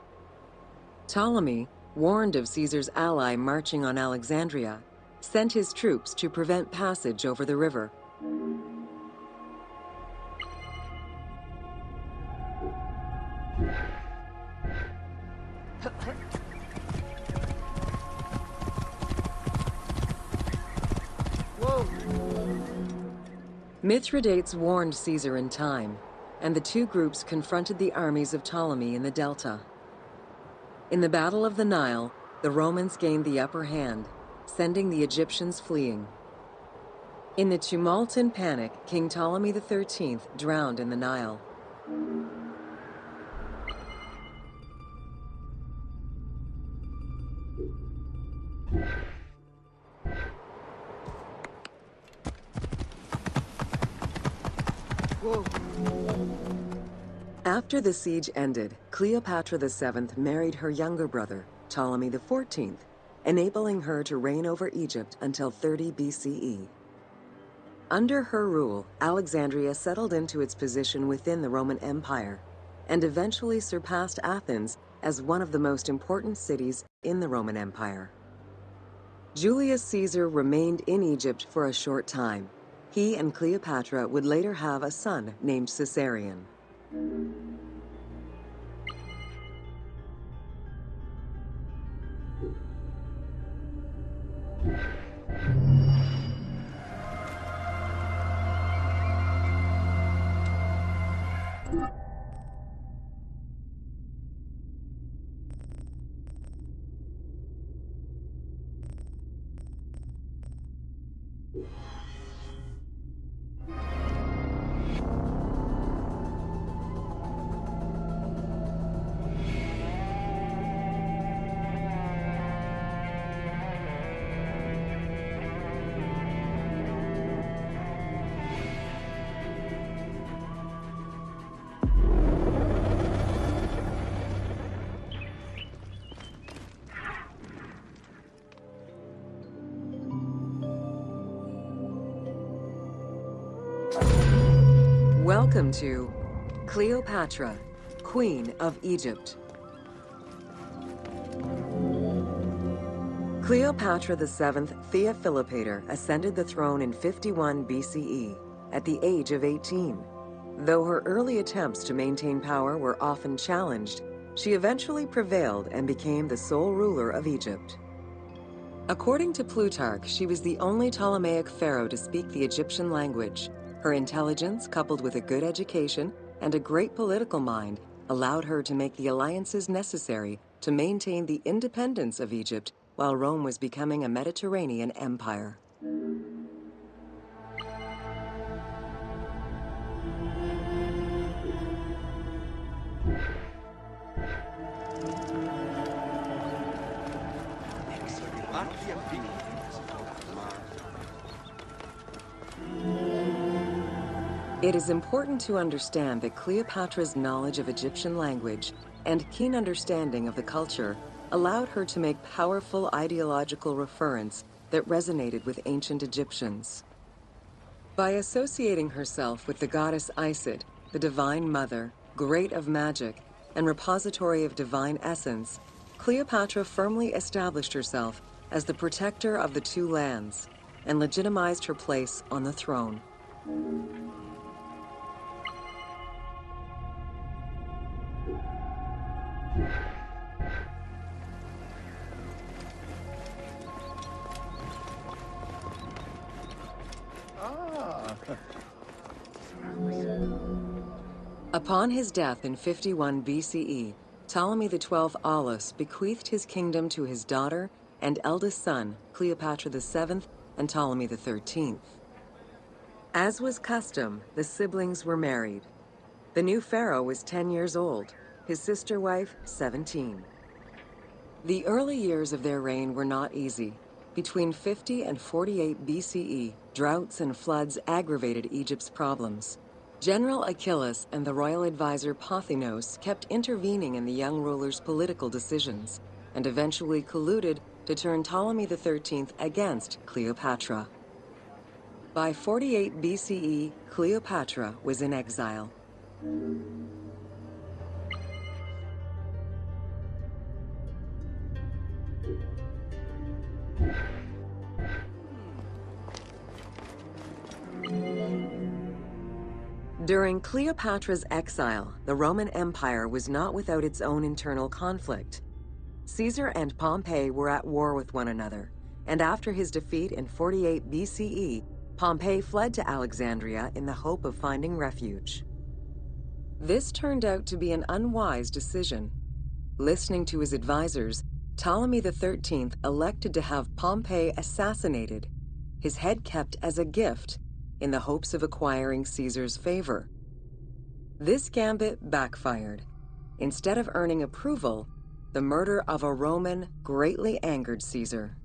Ptolemy, warned of Caesar's ally marching on Alexandria, sent his troops to prevent passage over the river. Mithridates warned Caesar in time, and the two groups confronted the armies of Ptolemy in the Delta. In the Battle of the Nile, the Romans gained the upper hand, sending the Egyptians fleeing. In the tumult and panic, King Ptolemy XIII drowned in the Nile. After the siege ended, Cleopatra VII married her younger brother, Ptolemy XIV, enabling her to reign over Egypt until 30 BCE. Under her rule, Alexandria settled into its position within the Roman Empire and eventually surpassed Athens as one of the most important cities in the Roman Empire. Julius Caesar remained in Egypt for a short time. He and Cleopatra would later have a son named Caesarion. Welcome to Cleopatra, Queen of Egypt. Cleopatra VII Theophilopator ascended the throne in 51 BCE at the age of 18. Though her early attempts to maintain power were often challenged, she eventually prevailed and became the sole ruler of Egypt. According to Plutarch, she was the only Ptolemaic pharaoh to speak the Egyptian language. Her intelligence, coupled with a good education and a great political mind, allowed her to make the alliances necessary to maintain the independence of Egypt while Rome was becoming a Mediterranean empire. It is important to understand that Cleopatra's knowledge of Egyptian language and keen understanding of the culture allowed her to make powerful ideological reference that resonated with ancient Egyptians. By associating herself with the goddess Isis, the Divine Mother, great of magic, and repository of divine essence, Cleopatra firmly established herself as the protector of the two lands and legitimized her place on the throne. Upon his death in 51 BCE, Ptolemy XII Aulus bequeathed his kingdom to his daughter and eldest son, Cleopatra VII and Ptolemy XIII. As was custom, the siblings were married. The new pharaoh was 10 years old, his sister wife 17. The early years of their reign were not easy. Between 50 and 48 BCE, droughts and floods aggravated Egypt's problems. General Achilles and the royal advisor Pothinos kept intervening in the young ruler's political decisions, and eventually colluded to turn Ptolemy XIII against Cleopatra. By 48 BCE, Cleopatra was in exile. During Cleopatra's exile, the Roman Empire was not without its own internal conflict. Caesar and Pompey were at war with one another, and after his defeat in 48 BCE, Pompey fled to Alexandria in the hope of finding refuge. This turned out to be an unwise decision. Listening to his advisors, Ptolemy XIII elected to have Pompey assassinated, his head kept as a gift, in the hopes of acquiring Caesar's favor. This gambit backfired. Instead of earning approval, the murder of a Roman greatly angered Caesar.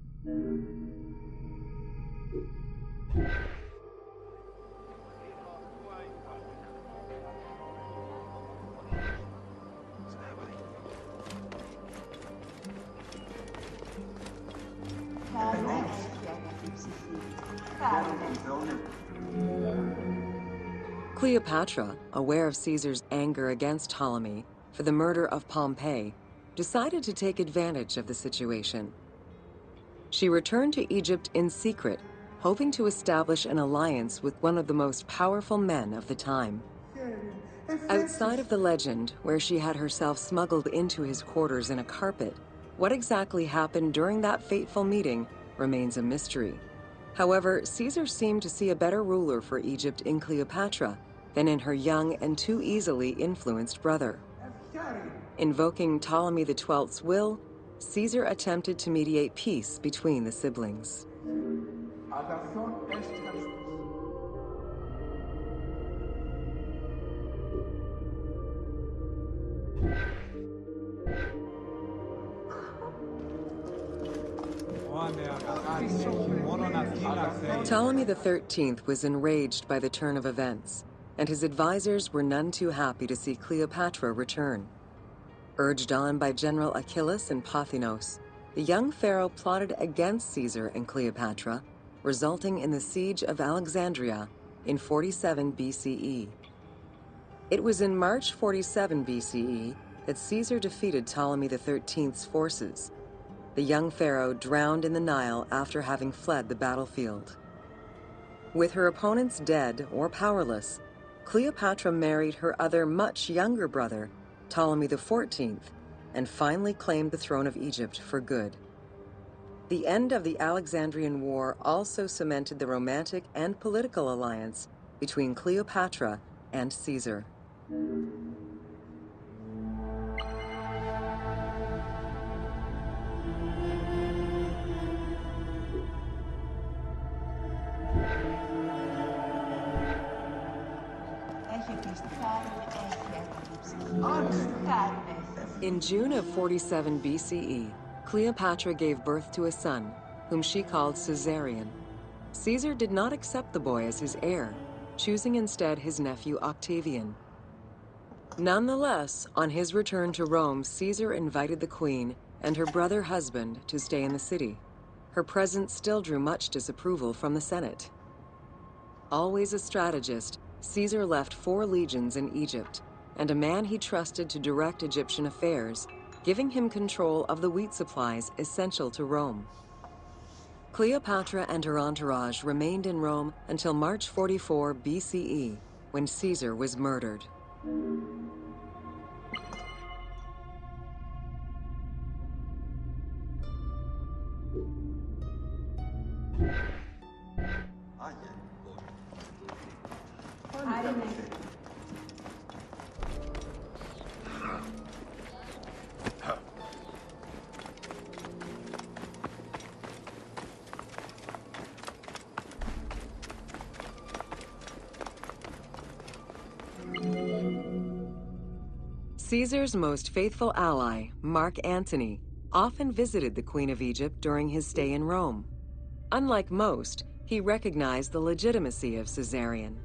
Cleopatra, aware of Caesar's anger against Ptolemy for the murder of Pompey, decided to take advantage of the situation. She returned to Egypt in secret, hoping to establish an alliance with one of the most powerful men of the time. Outside of the legend, where she had herself smuggled into his quarters in a carpet, what exactly happened during that fateful meeting remains a mystery. However, Caesar seemed to see a better ruler for Egypt in Cleopatra than in her young and too easily influenced brother. Invoking Ptolemy XII's will, Caesar attempted to mediate peace between the siblings. Ptolemy XIII was enraged by the turn of events, and his advisors were none too happy to see Cleopatra return. Urged on by General Achilles and Pothinos, the young pharaoh plotted against Caesar and Cleopatra, resulting in the siege of Alexandria in 47 BCE. It was in March 47 BCE that Caesar defeated Ptolemy XIII's forces. The young pharaoh drowned in the Nile after having fled the battlefield. With her opponents dead or powerless, Cleopatra married her other much younger brother, Ptolemy XIV, and finally claimed the throne of Egypt for good. The end of the Alexandrian War also cemented the romantic and political alliance between Cleopatra and Caesar. In June of 47 BCE, Cleopatra gave birth to a son, whom she called Caesarion. Caesar did not accept the boy as his heir, choosing instead his nephew Octavian. Nonetheless, on his return to Rome, Caesar invited the queen and her brother husband to stay in the city. Her presence still drew much disapproval from the Senate. Always a strategist, Caesar left 4 legions in Egypt, and a man he trusted to direct Egyptian affairs, giving him control of the wheat supplies essential to Rome. Cleopatra and her entourage remained in Rome until March 44 BCE, when Caesar was murdered. Caesar's most faithful ally, Mark Antony, often visited the Queen of Egypt during his stay in Rome. Unlike most, he recognized the legitimacy of Caesarion,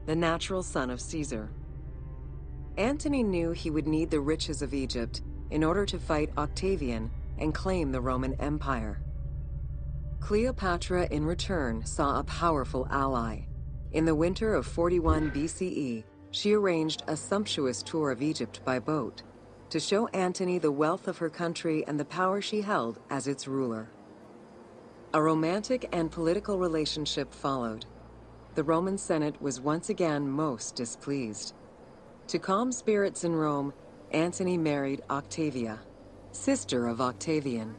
the natural son of Caesar. Antony knew he would need the riches of Egypt in order to fight Octavian and claim the Roman Empire. Cleopatra, in return, saw a powerful ally. In the winter of 41 BCE, she arranged a sumptuous tour of Egypt by boat to show Antony the wealth of her country and the power she held as its ruler. A romantic and political relationship followed. The Roman Senate was once again most displeased. To calm spirits in Rome, Antony married Octavia, sister of Octavian.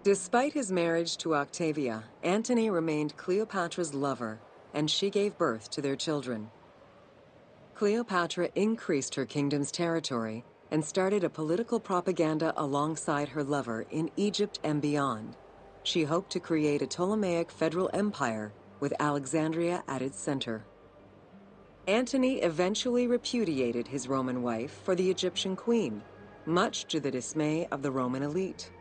Despite his marriage to Octavia, Antony remained Cleopatra's lover, and she gave birth to their children. Cleopatra increased her kingdom's territory and started a political propaganda alongside her lover in Egypt and beyond. She hoped to create a Ptolemaic federal empire with Alexandria at its center. Antony eventually repudiated his Roman wife for the Egyptian queen, much to the dismay of the Roman elite.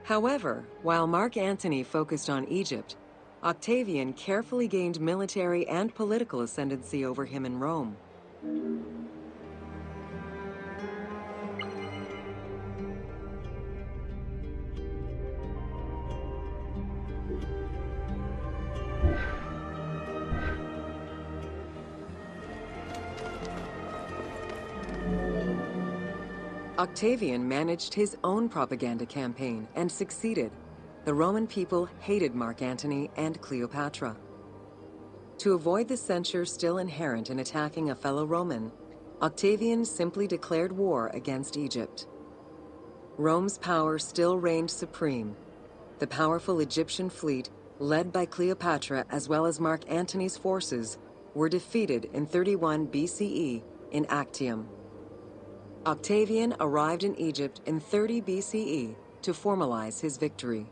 However, while Mark Antony focused on Egypt, Octavian carefully gained military and political ascendancy over him in Rome. Octavian managed his own propaganda campaign and succeeded. The Roman people hated Mark Antony and Cleopatra. To avoid the censure still inherent in attacking a fellow Roman, Octavian simply declared war against Egypt. Rome's power still reigned supreme. The powerful Egyptian fleet, led by Cleopatra as well as Mark Antony's forces, were defeated in 31 BCE in Actium. Octavian arrived in Egypt in 30 BCE to formalize his victory.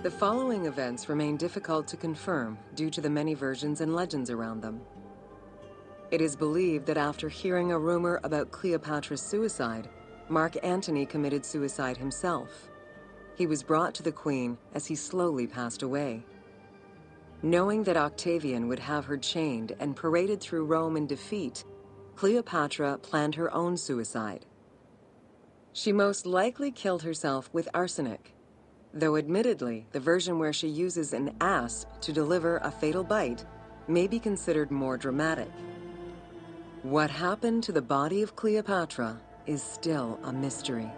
The following events remain difficult to confirm due to the many versions and legends around them. It is believed that after hearing a rumor about Cleopatra's suicide, Mark Antony committed suicide himself. He was brought to the queen as he slowly passed away. Knowing that Octavian would have her chained and paraded through Rome in defeat, Cleopatra planned her own suicide. She most likely killed herself with arsenic, though admittedly, the version where she uses an asp to deliver a fatal bite may be considered more dramatic. What happened to the body of Cleopatra is still a mystery.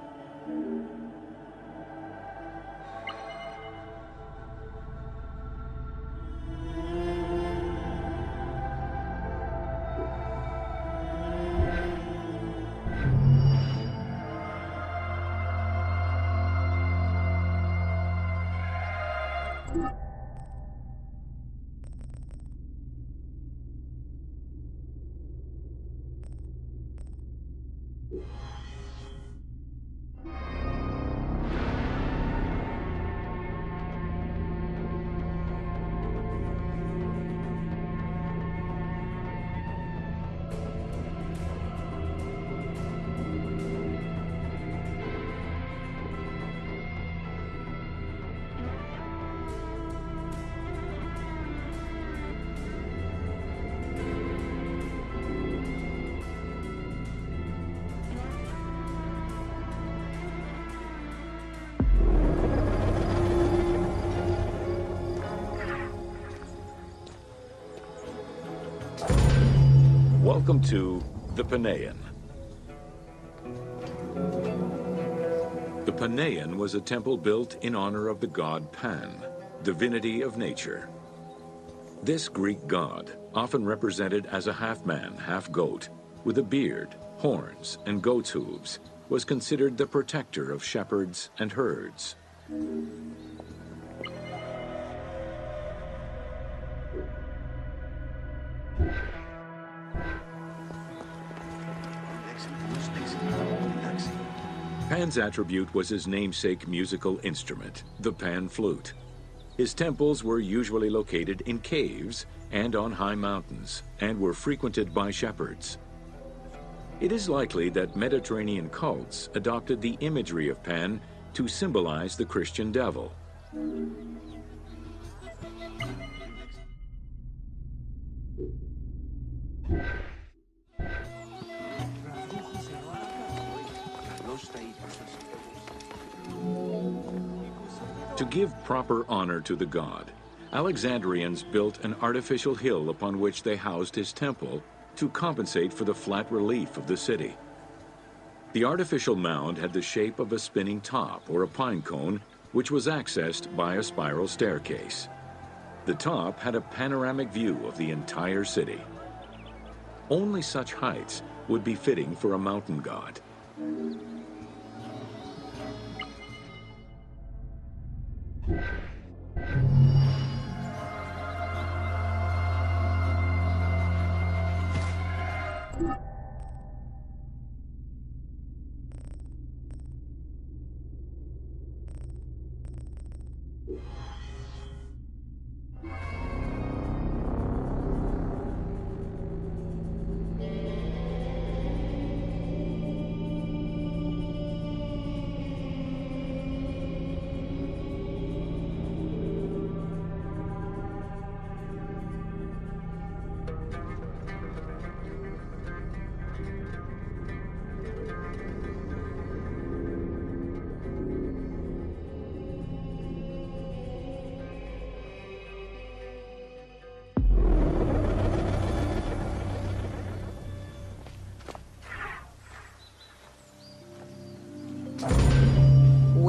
Welcome to the Panean. The Panean was a temple built in honor of the god Pan, divinity of nature. This Greek god, often represented as a half-man, half-goat, with a beard, horns, and goat's hooves, was considered the protector of shepherds and herds. Pan's attribute was his namesake musical instrument, the pan flute. His temples were usually located in caves and on high mountains, and were frequented by shepherds. It is likely that Mediterranean cults adopted the imagery of Pan to symbolize the Christian devil. To give proper honor to the god, Alexandrians built an artificial hill upon which they housed his temple to compensate for the flat relief of the city. The artificial mound had the shape of a spinning top or a pine cone, which was accessed by a spiral staircase. The top had a panoramic view of the entire city. Only such heights would be fitting for a mountain god.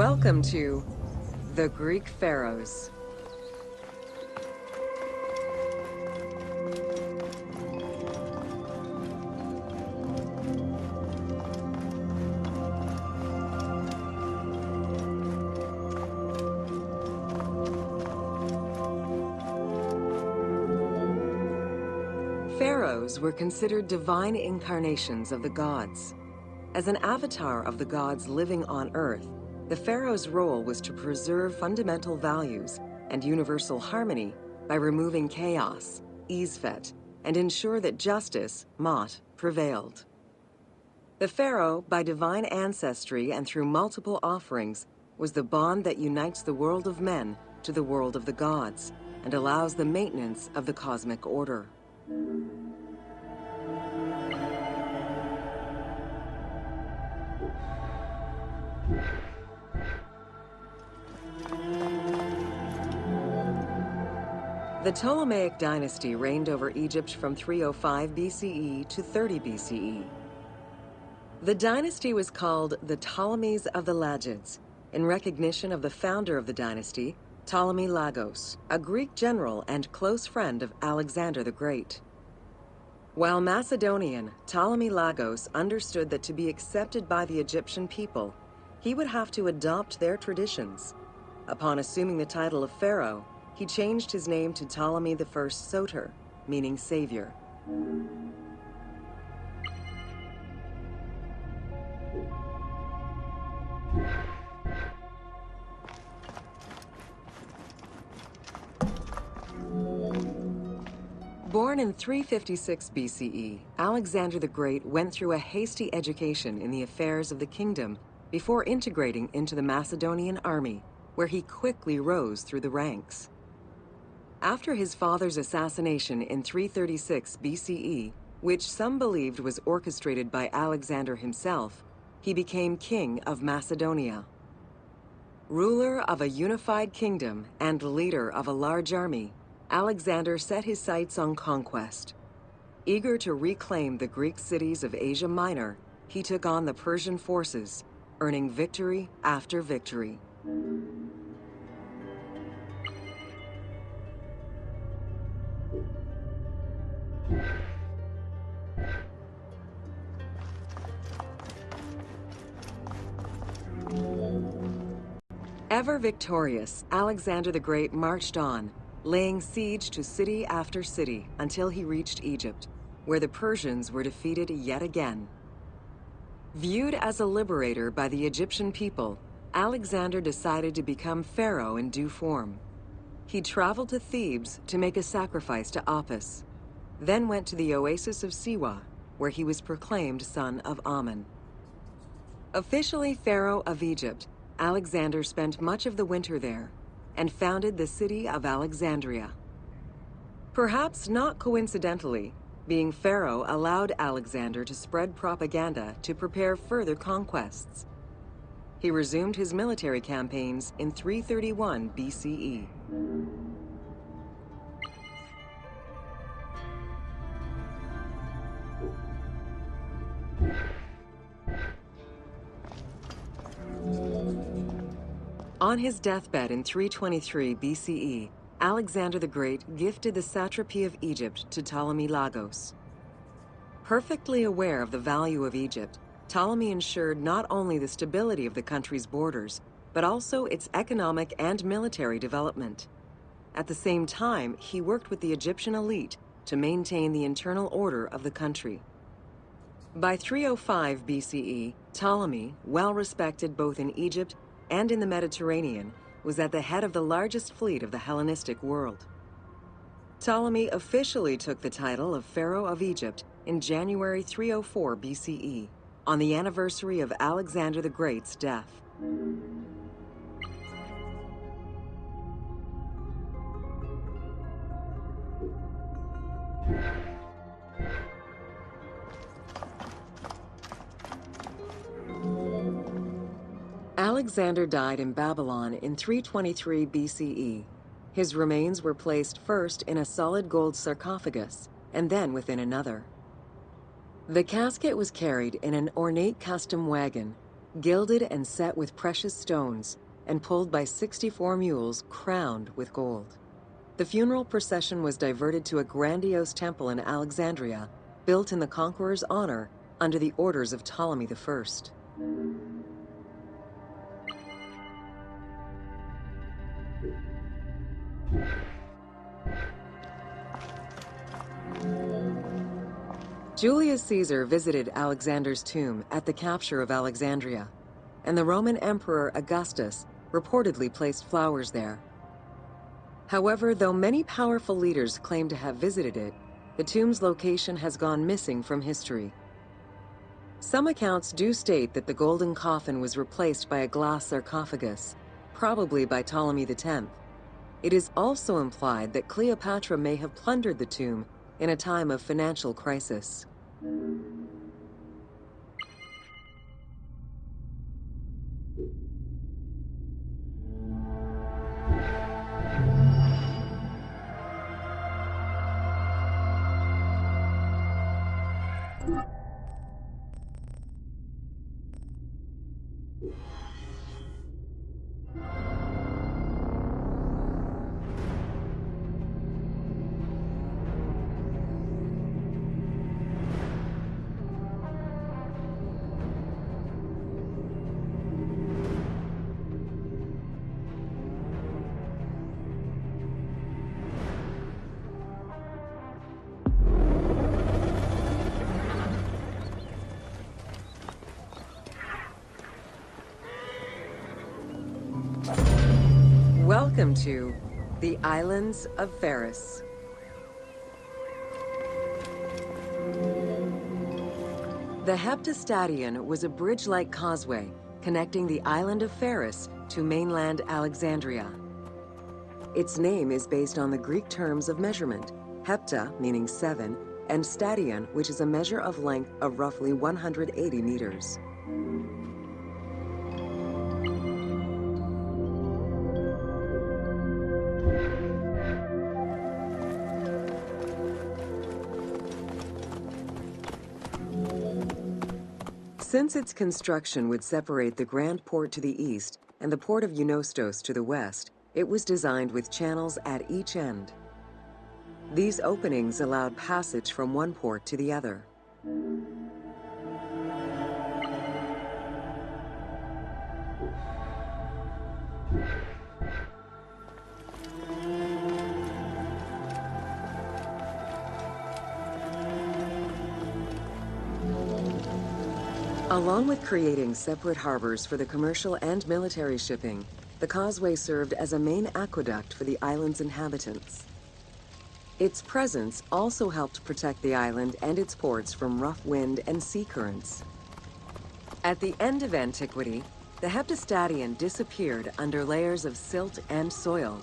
Welcome to the Greek Pharaohs. Pharaohs were considered divine incarnations of the gods. As an avatar of the gods living on Earth, the pharaoh's role was to preserve fundamental values and universal harmony by removing chaos, Izfet, and ensure that justice, Mot, prevailed. The pharaoh, by divine ancestry and through multiple offerings, was the bond that unites the world of men to the world of the gods and allows the maintenance of the cosmic order. The Ptolemaic dynasty reigned over Egypt from 305 BCE to 30 BCE. The dynasty was called the Ptolemies of the Lagids, in recognition of the founder of the dynasty, Ptolemy Lagos, a Greek general and close friend of Alexander the Great. While Macedonian, Ptolemy Lagos understood that to be accepted by the Egyptian people, he would have to adopt their traditions. Upon assuming the title of pharaoh, he changed his name to Ptolemy I Soter, meaning savior. Born in 356 BCE, Alexander the Great went through a hasty education in the affairs of the kingdom before integrating into the Macedonian army, where he quickly rose through the ranks. After his father's assassination in 336 BCE, which some believed was orchestrated by Alexander himself, he became king of Macedonia. Ruler of a unified kingdom and leader of a large army, Alexander set his sights on conquest. Eager to reclaim the Greek cities of Asia Minor, he took on the Persian forces, earning victory after victory. Ever victorious, Alexander the Great marched on, laying siege to city after city until he reached Egypt, where the Persians were defeated yet again. Viewed as a liberator by the Egyptian people, Alexander decided to become pharaoh in due form. He traveled to Thebes to make a sacrifice to Apis, then went to the oasis of Siwa, where he was proclaimed son of Amun. Officially pharaoh of Egypt, Alexander spent much of the winter there and founded the city of Alexandria. Perhaps not coincidentally, being pharaoh allowed Alexander to spread propaganda to prepare further conquests. He resumed his military campaigns in 331 BCE. On his deathbed in 323 BCE, Alexander the Great gifted the satrapy of Egypt to Ptolemy Lagos. Perfectly aware of the value of Egypt, Ptolemy ensured not only the stability of the country's borders, but also its economic and military development. At the same time, he worked with the Egyptian elite to maintain the internal order of the country. By 305 BCE, Ptolemy, well respected both in Egypt and in the Mediterranean, was at the head of the largest fleet of the Hellenistic world. Ptolemy officially took the title of Pharaoh of Egypt in January 304 BCE, on the anniversary of Alexander the Great's death. Alexander died in Babylon in 323 BCE. His remains were placed first in a solid gold sarcophagus, and then within another. The casket was carried in an ornate custom wagon, gilded and set with precious stones, and pulled by 64 mules crowned with gold. The funeral procession was diverted to a grandiose temple in Alexandria, built in the conqueror's honor under the orders of Ptolemy I. Julius Caesar visited Alexander's tomb at the capture of Alexandria, and the Roman Emperor Augustus reportedly placed flowers there. However, though many powerful leaders claim to have visited it, the tomb's location has gone missing from history. Some accounts do state that the golden coffin was replaced by a glass sarcophagus, probably by Ptolemy X. It is also implied that Cleopatra may have plundered the tomb in a time of financial crisis. Welcome to the Islands of Pharos. The Heptastadion was a bridge-like causeway connecting the island of Pharos to mainland Alexandria. Its name is based on the Greek terms of measurement, hepta, meaning 7, and stadion, which is a measure of length of roughly 180 meters. Since its construction would separate the Grand Port to the east and the port of Eunostos to the west, it was designed with channels at each end. These openings allowed passage from one port to the other. Along with creating separate harbors for the commercial and military shipping, the causeway served as a main aqueduct for the island's inhabitants. Its presence also helped protect the island and its ports from rough wind and sea currents. At the end of antiquity, the Heptastadion disappeared under layers of silt and soil,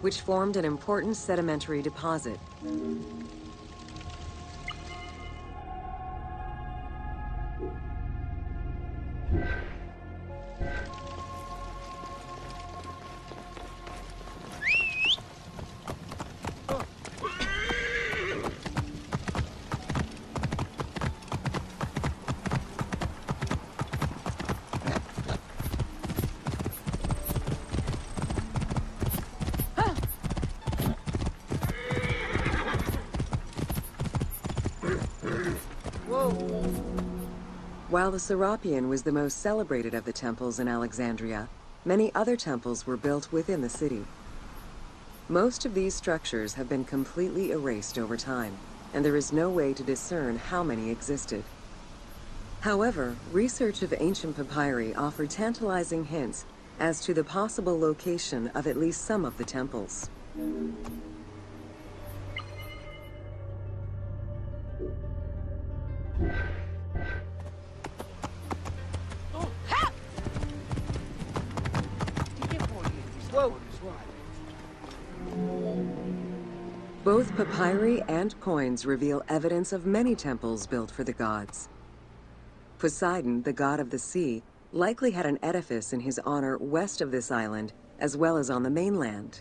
which formed an important sedimentary deposit. While the Serapeum was the most celebrated of the temples in Alexandria, many other temples were built within the city. Most of these structures have been completely erased over time, and there is no way to discern how many existed. However, research of ancient papyri offer tantalizing hints as to the possible location of at least some of the temples. Both papyri and coins reveal evidence of many temples built for the gods. Poseidon, the god of the sea, likely had an edifice in his honor west of this island, as well as on the mainland.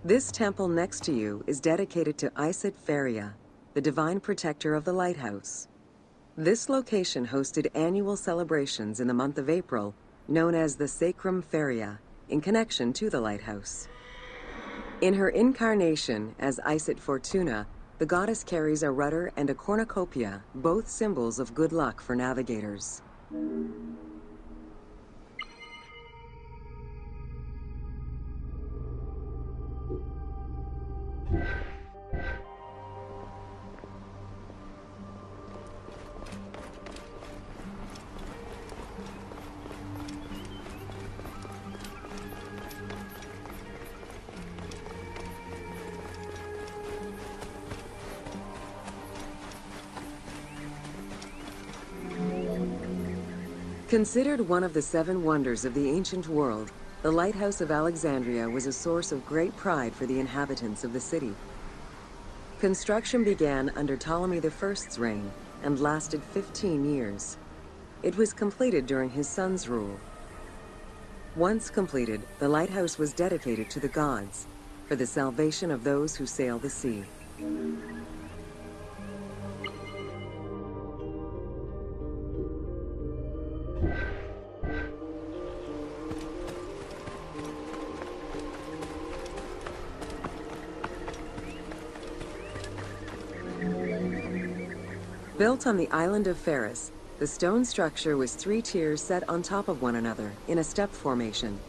This temple next to you is dedicated to Isis Pharia, the divine protector of the lighthouse. This location hosted annual celebrations in the month of April, known as the Sacrum Pharia, in connection to the lighthouse. In her incarnation as Isis Fortuna, the goddess carries a rudder and a cornucopia, both symbols of good luck for navigators. Considered one of the 7 wonders of the ancient world, the Lighthouse of Alexandria was a source of great pride for the inhabitants of the city. Construction began under Ptolemy I's reign and lasted 15 years. It was completed during his son's rule. Once completed, the lighthouse was dedicated to the gods for the salvation of those who sail the sea. Built on the island of Pharos, the stone structure was 3 tiers set on top of one another in a step formation.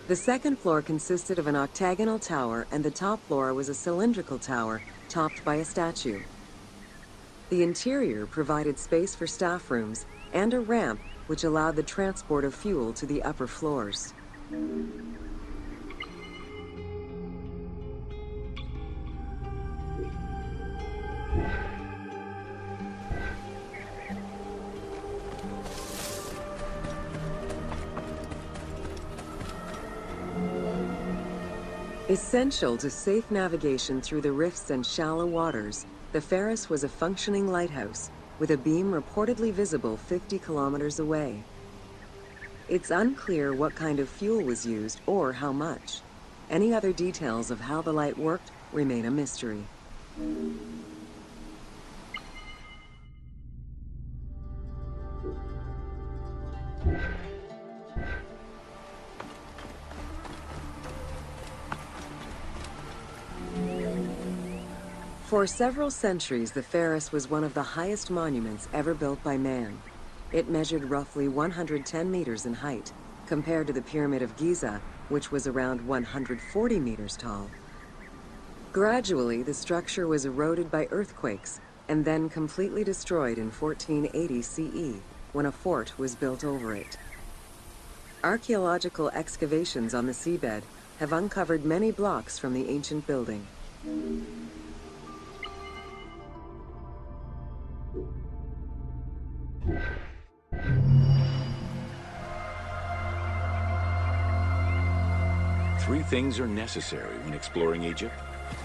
The second floor consisted of an octagonal tower, and the top floor was a cylindrical tower topped by a statue. The interior provided space for staff rooms and a ramp which allowed the transport of fuel to the upper floors. Essential to safe navigation through the rifts and shallow waters, the Pharos was a functioning lighthouse, with a beam reportedly visible 50 kilometers away. It's unclear what kind of fuel was used or how much. Any other details of how the light worked remain a mystery. For several centuries, the Pharos was one of the highest monuments ever built by man. It measured roughly 110 meters in height, compared to the Pyramid of Giza, which was around 140 meters tall. Gradually, the structure was eroded by earthquakes, and then completely destroyed in 1480 CE when a fort was built over it. Archaeological excavations on the seabed have uncovered many blocks from the ancient building. Three things are necessary when exploring Egypt: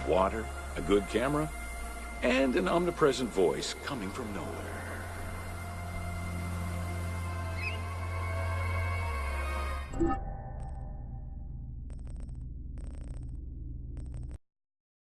water, a good camera, and an omnipresent voice coming from nowhere.